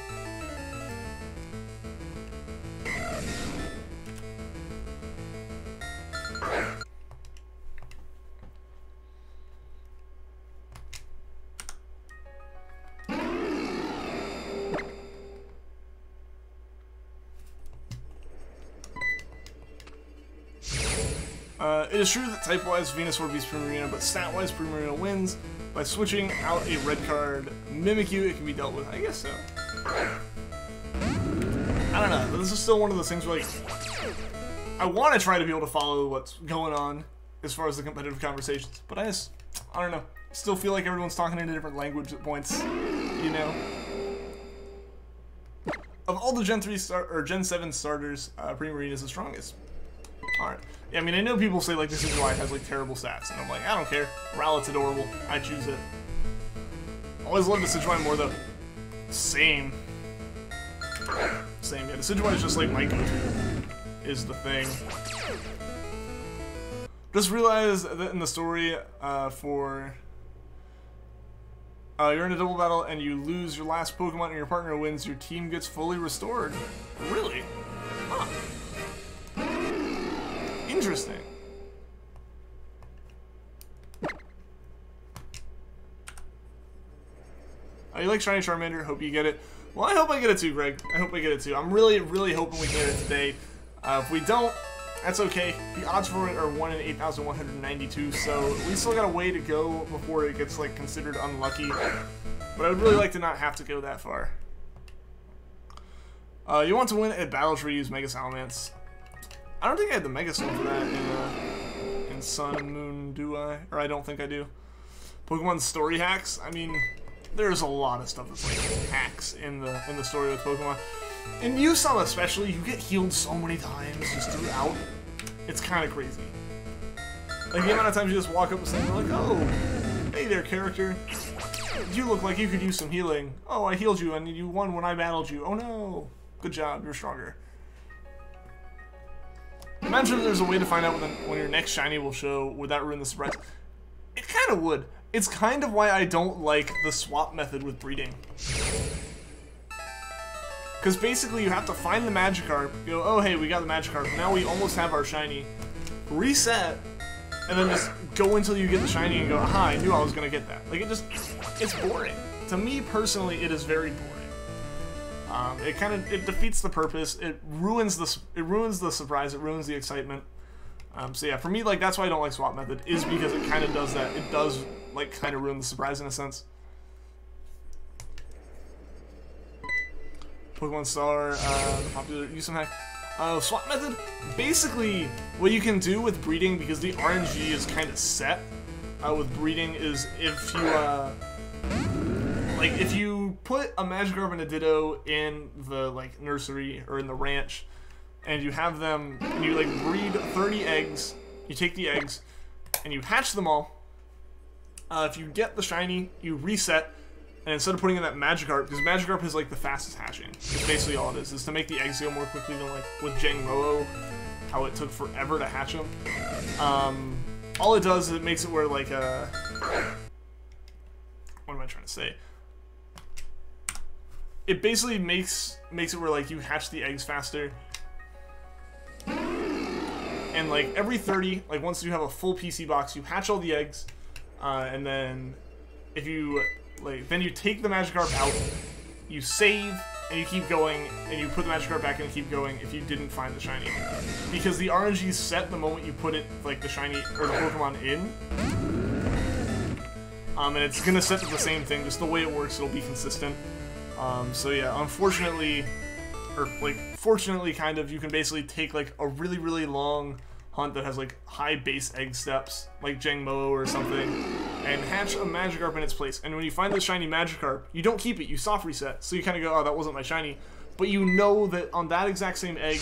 It is true that type-wise Venusaur beats Primarina, but stat-wise Primarina wins. By switching out a red card Mimikyu, it can be dealt with. I guess so. I don't know. This is still one of those things where, like, I want to try to be able to follow what's going on as far as the competitive conversations, but I don't know. Still feel like everyone's talking in a different language at points, you know? Of all the Gen 7 starters, Primarina is the strongest. Alright. Yeah, I mean, I know people say, like, this is why it has, like, terrible stats, and I'm like, I don't care. Rowlet's adorable. I choose it. Always love the Decidueye more, though. Same. Yeah, the Decidueye is just, like, my go-to. Is the thing. Just realized that in the story, you're in a double battle, and you lose your last Pokemon, and your partner wins, your team gets fully restored. Really? Huh. Interesting. You like Shiny Charmander? Hope you get it. Well, I hope I get it too, Greg. I hope I get it too. I'm really, really hoping we can get it today. If we don't, that's okay. The odds for it are 1 in 8,192, so we still got a way to go before it gets, like, considered unlucky. But I would really like to not have to go that far. You want to win at Battle Tree, use Mega Salamence. I don't think I had the Mega Stone for that in Sun and Moon, do I? Or I don't think I do. Pokemon story hacks? I mean, there's a lot of stuff that's like hacks in the story with Pokemon. In Yusum especially, you get healed so many times just throughout. It's kind of crazy. Like the amount of times you just walk up to someone like, oh, hey there, character. You look like you could use some healing. Oh, I healed you and you won when I battled you. Oh no. Good job, you're stronger. Imagine if there's a way to find out when your next shiny will show. Would that ruin the surprise? It kind of would. It's kind of why I don't like the swap method with breeding. Because basically you have to find the Magikarp, go, oh hey, we got the Magikarp, now we almost have our shiny, reset, and then just go until you get the shiny and go, aha, I knew I was going to get that. Like, it's boring. To me, personally, it is very boring. It defeats the purpose, it ruins the surprise, it ruins the excitement. So yeah, for me, like, that's why I don't like swap method, is because it kind of does that. It does, like, kind of ruin the surprise in a sense. Pokemon Star, the popular Yusum hack. Swap method, basically, what you can do with breeding, because the RNG is kind of set with breeding, is if you, if you put a Magikarp and a Ditto in the, like, nursery, or in the ranch, and you have them, and you, like, breed 30 eggs, you take the eggs, and you hatch them all. If you get the shiny, you reset, and instead of putting in that Magikarp, because Magikarp is like the fastest hatching, it's basically all it is to make the eggs go more quickly than like with Jangmo-o, how it took forever to hatch them. All it does is it makes it where like what am I trying to say? It basically makes it where like you hatch the eggs faster. And like every 30, like once you have a full PC box, you hatch all the eggs, and then if you then you take the Magikarp out, you save, and you keep going, and you put the Magikarp back in and keep going if you didn't find the shiny. Because the RNG is set the moment you put it, like, the shiny, or the Pokemon in. And it's gonna set to the same thing, just the way it works, it'll be consistent. So yeah, unfortunately, or, like, fortunately, kind of, you can basically take, like, a really, really long hunt that has like high base egg steps, like Jangmo-o or something, and hatch a Magikarp in its place. And when you find the shiny Magikarp, you don't keep it, you soft reset. So you kind of go, oh, that wasn't my shiny. But you know that on that exact same egg,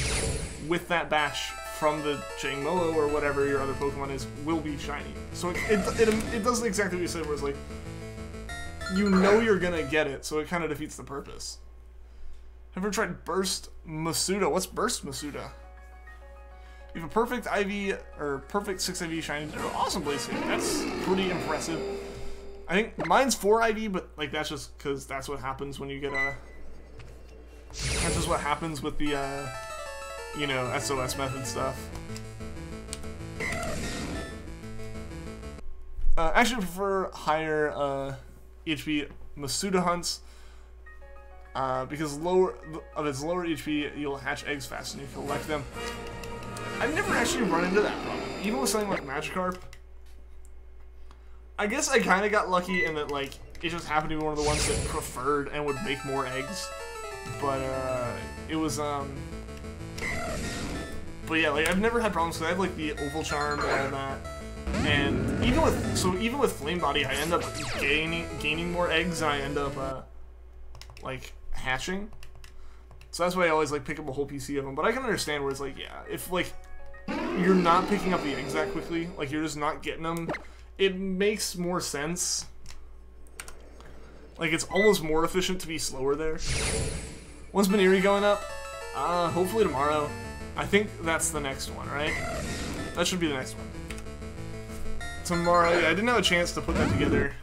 with that batch from the Jangmo-o or whatever your other Pokemon is, will be shiny. So it does exactly what you said, where it's like, you know you're gonna get it, so it kind of defeats the purpose. Have you ever tried Burst Masuda? What's Burst Masuda? You have a perfect IV, or perfect 6 IV shiny. Awesome Blaziken. That's pretty impressive. I think mine's 4 IV, but like that's just because that's what happens when you get a. That's just what happens with the, you know, SOS method stuff. Actually, I prefer higher HP Masuda hunts. Because of its lower HP, you'll hatch eggs faster and you collect them. I've never actually run into that problem, even with something like Magikarp. I guess I kind of got lucky in that, like, it just happened to be one of the ones that preferred and would make more eggs. But, it was, but yeah, like, I've never had problems because I have, like, the Oval Charm and all that. And even with Flame Body, I end up gaining more eggs than I end up, like, hatching. So that's why I always, like, pick up a whole PC of them. But I can understand where it's like, yeah, if, like, you're not picking up the eggs that quickly, like, you're just not getting them, it makes more sense. Like, it's almost more efficient to be slower there. When's Baniri going up? Hopefully tomorrow. I think that's the next one, right? That should be the next one. Tomorrow, yeah, I didn't have a chance to put that together.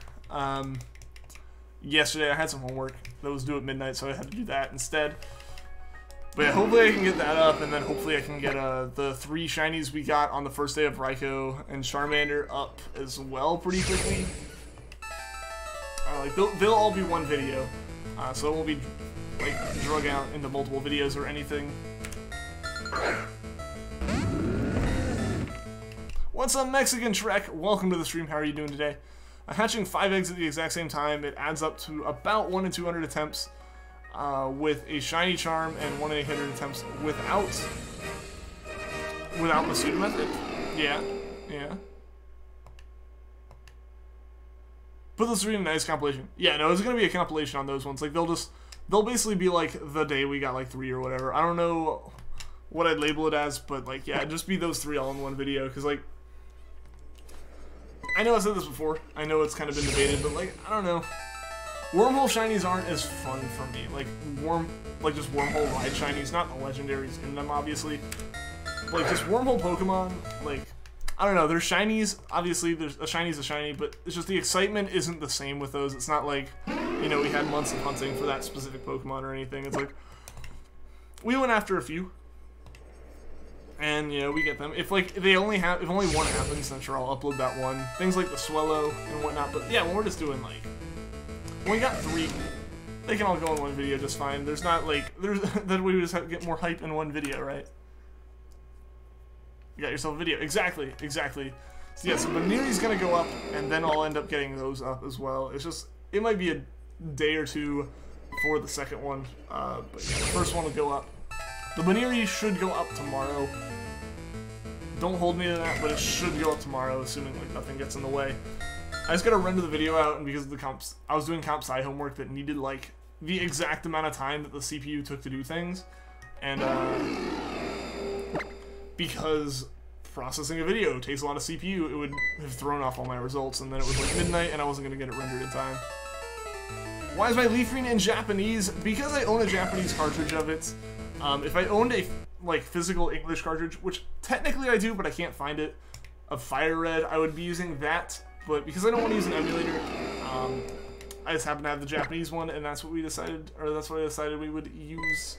Yesterday I had some homework that was due at midnight, so I had to do that instead. But yeah, hopefully I can get that up, and then hopefully I can get the 3 shinies we got on the first day of Raikou and Charmander up as well pretty quickly. Like they'll all be one video, so it won't be like drug out into multiple videos or anything. What's up, Mexican Trek? Welcome to the stream. How are you doing today? Hatching 5 eggs at the exact same time, it adds up to about 1 in 200 attempts. With a shiny charm and 1 in 800 attempts without the pseudo method. Yeah. Put those 3 in a nice compilation. Yeah, no, it's gonna be a compilation on those ones. Like they'll they'll basically be like the day we got like 3 or whatever. I don't know what I'd label it as, but like, yeah, just be those 3 all in one video, because like, I know I said this before, I know it's kind of been debated, but like, I don't know. Wormhole shinies aren't as fun for me. Like, just wormhole ride shinies, not the legendaries in them, obviously. Like, just wormhole Pokemon, like, I don't know, there's shinies, obviously, there's a shiny's a shiny, but it's just the excitement isn't the same with those. It's not like, you know, we had months of hunting for that specific Pokemon or anything. It's like, we went after a few, and, you know, we get them. If, like, if only one happens, then sure, I'll upload that one. Things like the Swellow and whatnot, but yeah, when we're just doing, like, when we got 3, they can all go in one video just fine. There's not, like, that we would just have to get more hype in one video, right? You got yourself a video. Exactly, exactly. So yeah, so Baneri's gonna go up, and then I'll end up getting those up as well. It's just, it might be a day or 2 for the second one, but yeah, the first one will go up. The Baneri should go up tomorrow. Don't hold me to that, but it should go up tomorrow, assuming like nothing gets in the way. I just gotta render the video out, and because of the comps, I was doing comp sci homework that needed like the exact amount of time that the CPU took to do things, and because processing a video takes a lot of CPU, it would have thrown off all my results, and then it was like midnight, and I wasn't gonna get it rendered in time. Why is my Leafgreen in Japanese? Because I own a Japanese cartridge of it. If I owned a like physical English cartridge, which technically I do, but I can't find it, of Fire Red, I would be using that. But because I don't want to use an emulator, I just happen to have the Japanese one, and that's what we decided, or that's what I decided we would use.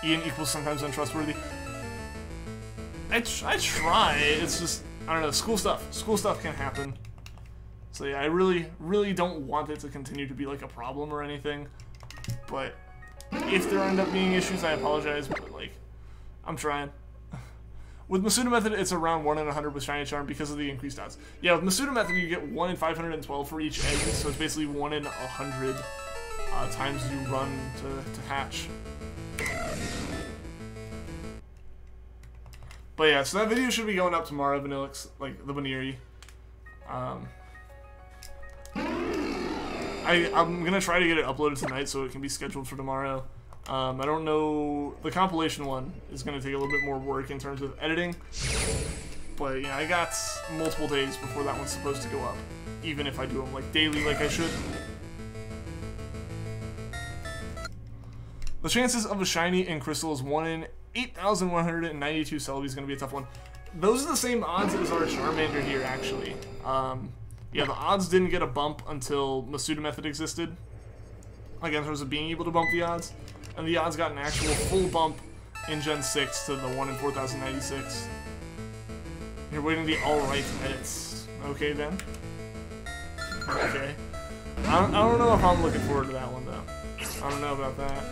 Ian equals sometimes untrustworthy. I try. It's just, I don't know. School stuff can happen. So yeah, I really don't want it to continue to be like a problem or anything. But if there end up being issues, I apologize. But like, I'm trying. With Masuda Method, it's around 1 in 100 with Shiny Charm because of the increased odds. Yeah, with Masuda Method, you get 1 in 512 for each egg, so it's basically 1 in 100 times you run to hatch. But yeah, so that video should be going up tomorrow, Vanillix, like the Baneri. I'm gonna try to get it uploaded tonight so it can be scheduled for tomorrow. I don't know, the compilation one is gonna take a little bit more work in terms of editing, but yeah, I got multiple days before that one's supposed to go up, even if I do them like daily like I should. The chances of a shiny in Crystal is 1 in 8,192. Celebi is gonna be a tough one. Those are the same odds as our Charmander here, actually. Yeah, the odds didn't get a bump until Masuda Method existed, like in terms of being able to bump the odds. And the odds got an actual full bump in Gen 6 to the 1 in 4,096. You're waiting the alright edits. Okay, then. Okay. I don't know if I'm looking forward to that one, though. I don't know about that.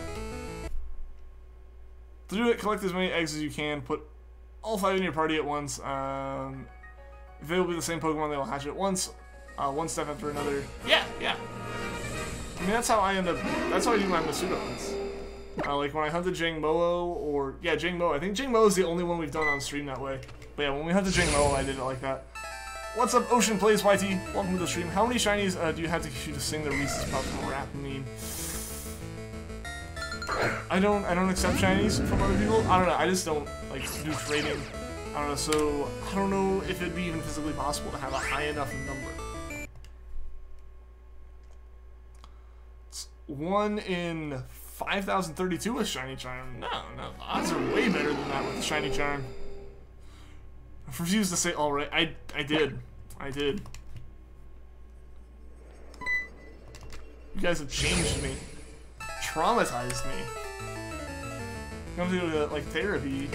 To do it, collect as many eggs as you can. Put all 5 in your party at once. If they will be the same Pokemon, they will hatch at once. One step after another. Yeah. I mean, that's how I end up. That's how I do my Masuda hunts. Like when I hunted Jangmo-o, or yeah, Jangmo-o. I think Jangmo-o is the only one we've done on stream that way. But yeah, when we hunted Jangmo-o, I did it like that. What's up, Ocean Plays YT? Welcome to the stream. How many shinies do you have to issue to sing the Reese's Puff rap meme? I don't accept shinies from other people. I don't know. I just don't like do trading. I don't know. So I don't know if it'd be even physically possible to have a high enough number. It's 1 in 5,032 with Shiny Charm. No, the odds are way better than that with the Shiny Charm. I refuse to say alright. I did. You guys have changed me. Traumatized me. I'm gonna do like therapy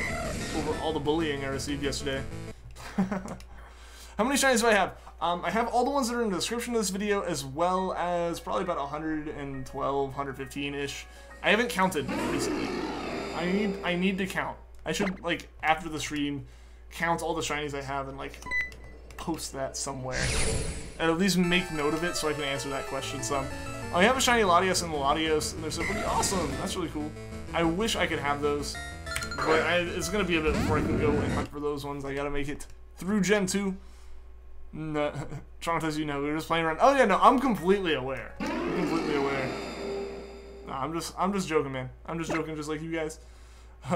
over all the bullying I received yesterday. How many shinies do I have? I have all the ones that are in the description of this video, as well as probably about 112, 115-ish. I haven't counted recently. I need to count. I should, like, after the stream, count all the shinies I have and, like, post that somewhere. And at least make note of it so I can answer that question some. I have a shiny Latios and the Latios, and they're so pretty awesome. That's really cool. I wish I could have those, but it's going to be a bit before I can go and hunt for those ones. I got to make it through Gen 2. No, Traumatized, you know, we were just playing around. Oh yeah, no, I'm completely aware. I'm I'm just joking, man. I'm just joking, just like you guys.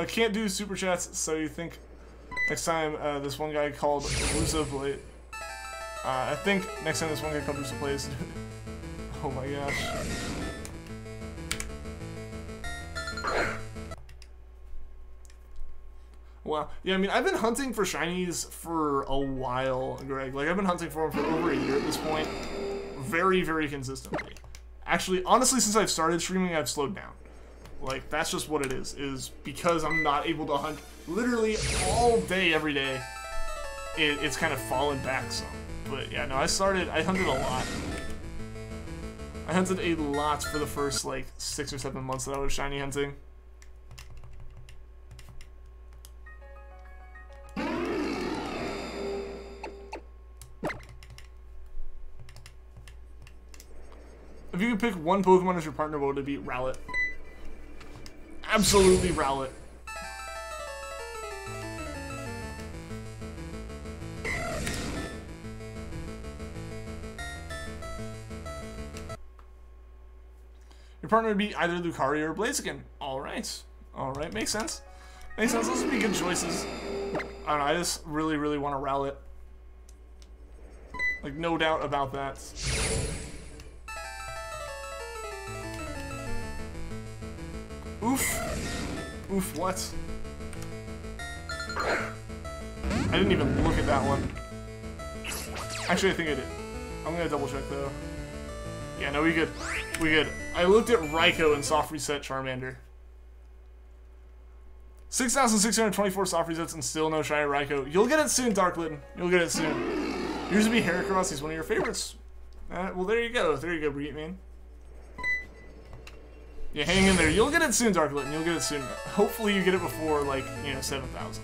Can't do super chats, so you think next time this one guy called Russo play. I think next time this one guy called Russo plays. Oh my gosh. Wow. Yeah, I mean, I've been hunting for shinies for a while, Greg. Like, I've been hunting for them for over a year at this point. Very, very consistently. Actually, honestly, since I've started streaming, I've slowed down. Like, that's just what it is because I'm not able to hunt literally all day, every day. It's kind of fallen back some. But yeah, no, I hunted a lot. I hunted a lot for the first, like, 6 or 7 months that I was shiny hunting. If you could pick one Pokemon as your partner, what would it be? Rowlet. Absolutely Rowlet. Your partner would be either Lucario or Blaziken. Alright. Alright, makes sense. Makes sense, those would be good choices. I don't know, I just really, really want a Rowlet. Like, no doubt about that. Oof. Oof, what? I didn't even look at that one. Actually, I think I did. I'm gonna double check though. Yeah, no, we good. We good. I looked at Raikou and soft reset Charmander. 6,624 soft resets and still no shiny Raikou. You'll get it soon, Darklitten. You'll get it soon. Yours would be Heracross. He's one of your favorites. Well, there you go. There you go, Breedman. Yeah, hang in there. You'll get it soon, Darklitten. You'll get it soon. Hopefully you get it before, like, you know, 7,000.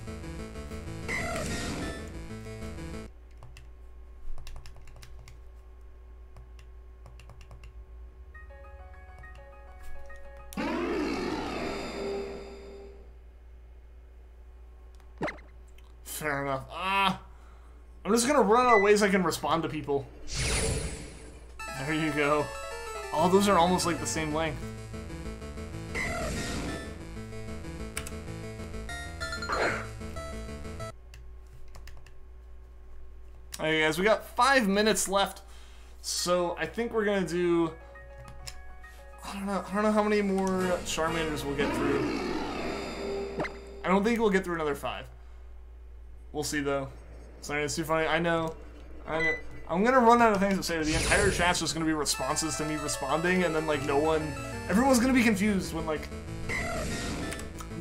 Fair enough. I'm just gonna run out of ways I can respond to people. There you go. Oh, those are almost like the same length. Alright guys, we got 5 minutes left, so I think we're gonna do, I don't know how many more Charmanders we'll get through. I don't think we'll get through another 5. We'll see though. Sorry, it's too funny. I know. I'm gonna run out of things to say. The entire chat's just gonna be responses to me responding, and then like everyone's gonna be confused when like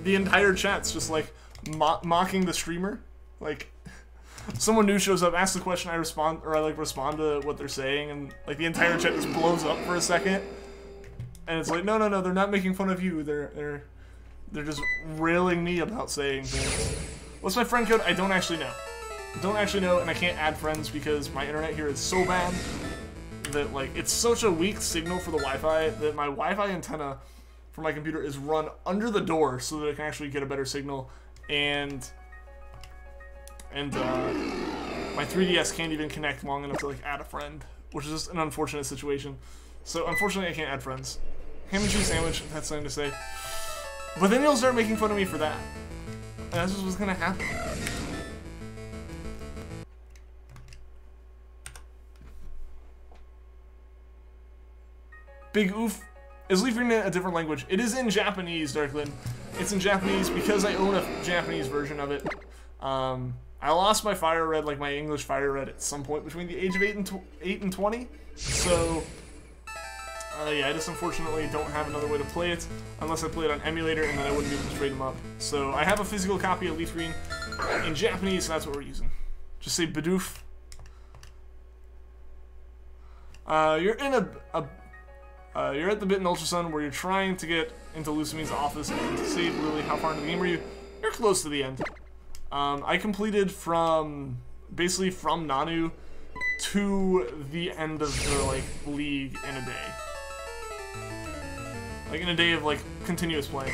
the entire chat's just like mocking the streamer. Like, someone new shows up, asks the question, I respond, or I like respond to what they're saying, and like the entire chat just blows up for a second, and it's like, no, they're not making fun of you. They're just railing me about saying things. What's my friend code? I don't actually know. Don't actually know, and I can't add friends because my internet here is so bad that like it's such a weak signal for the Wi-Fi that my Wi-Fi antenna for my computer is run under the door so that it can actually get a better signal, and my 3DS can't even connect long enough to like add a friend, which is just an unfortunate situation. So unfortunately I can't add friends. Ham and cheese sandwich, that's something to say. But then you'll start making fun of me for that. And that's just what's gonna happen. Big oof. Is Leafgreen a different language? It is in Japanese, Darklin. It's in Japanese because I own a Japanese version of it. I lost my Fire Red, like my English Fire Red, at some point between the age of 8 and 20. So, yeah, I just unfortunately don't have another way to play it unless I play it on emulator, and then I wouldn't be able to trade them up. So I have a physical copy of Leafgreen in Japanese, so that's what we're using. Just say Bidoof. You're in you're at the Bit and Ultra Sun where you're trying to get into Lucamine's office and to save Lily. How far into the game are you? You're close to the end. I completed basically from Nanu to the end of the, like, league in a day. Like, in a day of, like, continuous play.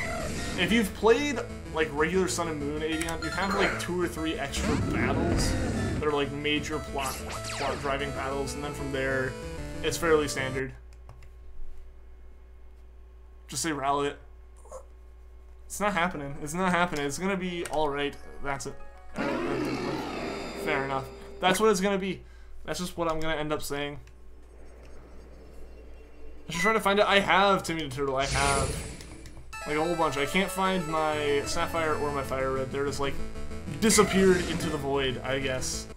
If you've played, like, regular Sun and Moon Avian, you have, like, 2 or 3 extra battles that are, like, major plot-driving battles, and then from there, it's fairly standard. Just say Rowlet. It's not happening. It's not happening. It's gonna be alright. That's it. Fair enough. That's what it's gonna be. That's just what I'm gonna end up saying. I should try to find it. I have Timmy the Turtle. I have like a whole bunch. I can't find my Sapphire or my Fire Red. They're just like disappeared into the void, I guess.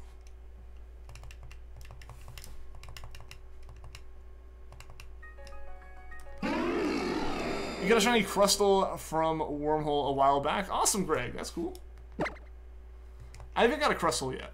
You got a shiny Crustle from Wormhole a while back. Awesome, Greg. That's cool. I haven't got a Crustle yet.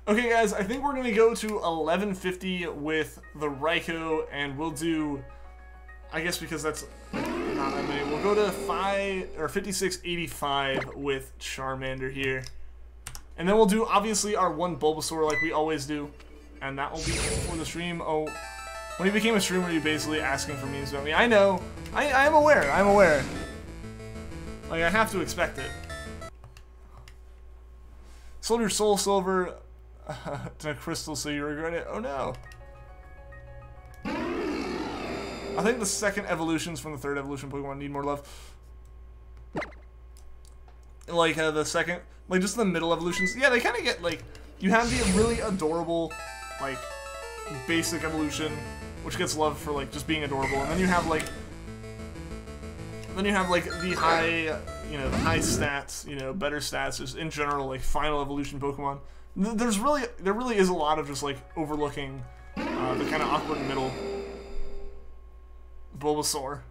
Okay, guys, I think we're going to go to 1150 with the Raikou, and we'll do, I guess because that's not that many, we'll go to 5685 with Charmander here. And then we'll do, obviously, our one Bulbasaur like we always do, and that will be for the stream. Oh, when you became a streamer, you're basically asking for memes about me. I know. I am aware. I'm aware. Like, I have to expect it. Sold your Soul Silver to Crystal, so you regret it. Oh no. I think the second evolutions from the third evolution Pokemon need more love. Like the second, like just the middle evolutions. Yeah, they kind of get like, you have the really adorable, like basic evolution, which gets love for like just being adorable, and then you have like, the high, you know, the high stats, you know, better stats, just in general, like final evolution Pokemon. There really is a lot of just like overlooking the kind of awkward middle. Bulbasaur.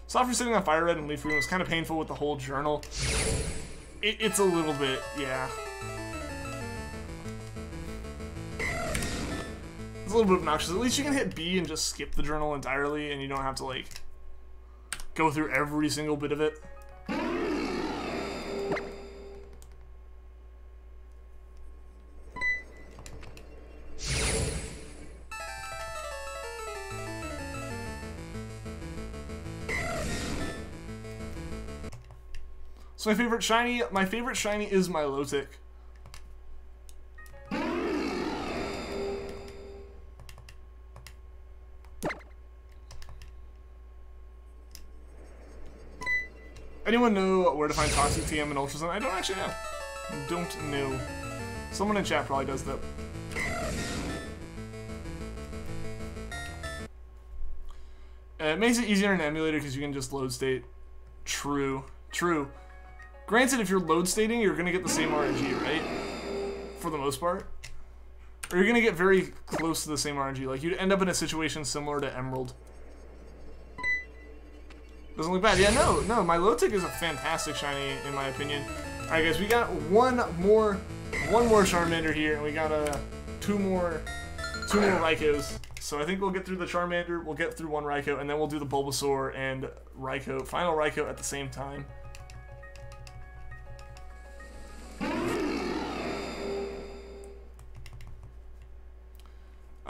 Software sitting on Fire Red and Leafgreen was kind of painful with the whole journal. It's a little bit, yeah. It's a little bit obnoxious. At least you can hit B and just skip the journal entirely, and you don't have to like go through every single bit of it. So my favorite shiny is Milotic. Anyone know where to find Toxic TM and Ultrasun? I don't actually know. Don't know. Someone in chat probably does though. It makes it easier in an emulator because you can just load state. True. True. Granted, if you're load stating, you're going to get the same RNG, right? For the most part. Or you're going to get very close to the same RNG. Like, you'd end up in a situation similar to Emerald. Doesn't look bad. Yeah, no, Milotic is a fantastic shiny, in my opinion. Alright, guys, we got one more Charmander here, and we got two more Raikous. So I think we'll get through the Charmander, we'll get through one Raikou, and then we'll do the Bulbasaur and Raikou, final Raikou at the same time.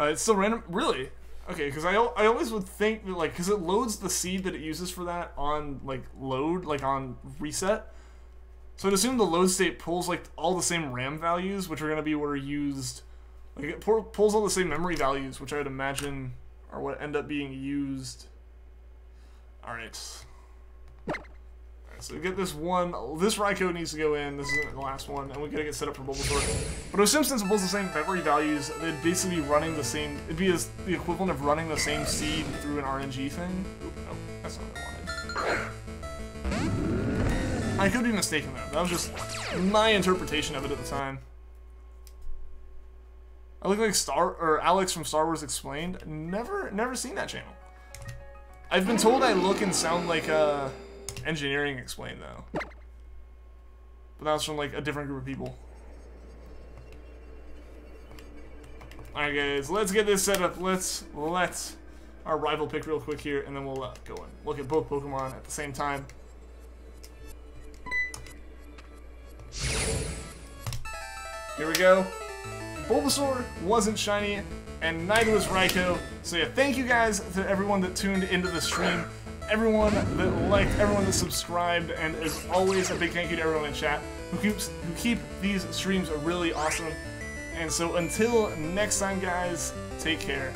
It's still random? Really? Okay, because I always would think that, like, because it loads the seed that it uses for that on, like, load, like, on reset. So I'd assume the load state pulls, like, all the same RAM values, which are going to be what are used. Like, it pulls all the same memory values, which I would imagine are what end up being used. Alright. So we get this one. This Raikou needs to go in. This isn't the last one, and we gotta get set up for Bulbasaur. But I assume since it pulls the same memory values, they'd basically be running the same. It'd be the equivalent of running the same seed through an RNG thing. Oop, no, that's not what I wanted. I could be mistaken though. That was just my interpretation of it at the time. I look like Alex from Star Wars Explained. Never seen that channel. I've been told I look and sound like Engineering Explained though, but that was from like a different group of people. Alright guys, let's get this set up. Let's our rival pick real quick here, and then we'll go and look at both Pokemon at the same time. Here we go. Bulbasaur wasn't shiny. and neither was Raikou. So yeah, thank you guys to everyone that tuned into the stream, everyone that liked, everyone that subscribed, and as always, a big thank you to everyone in chat who keep these streams really awesome. And so until next time, guys, take care.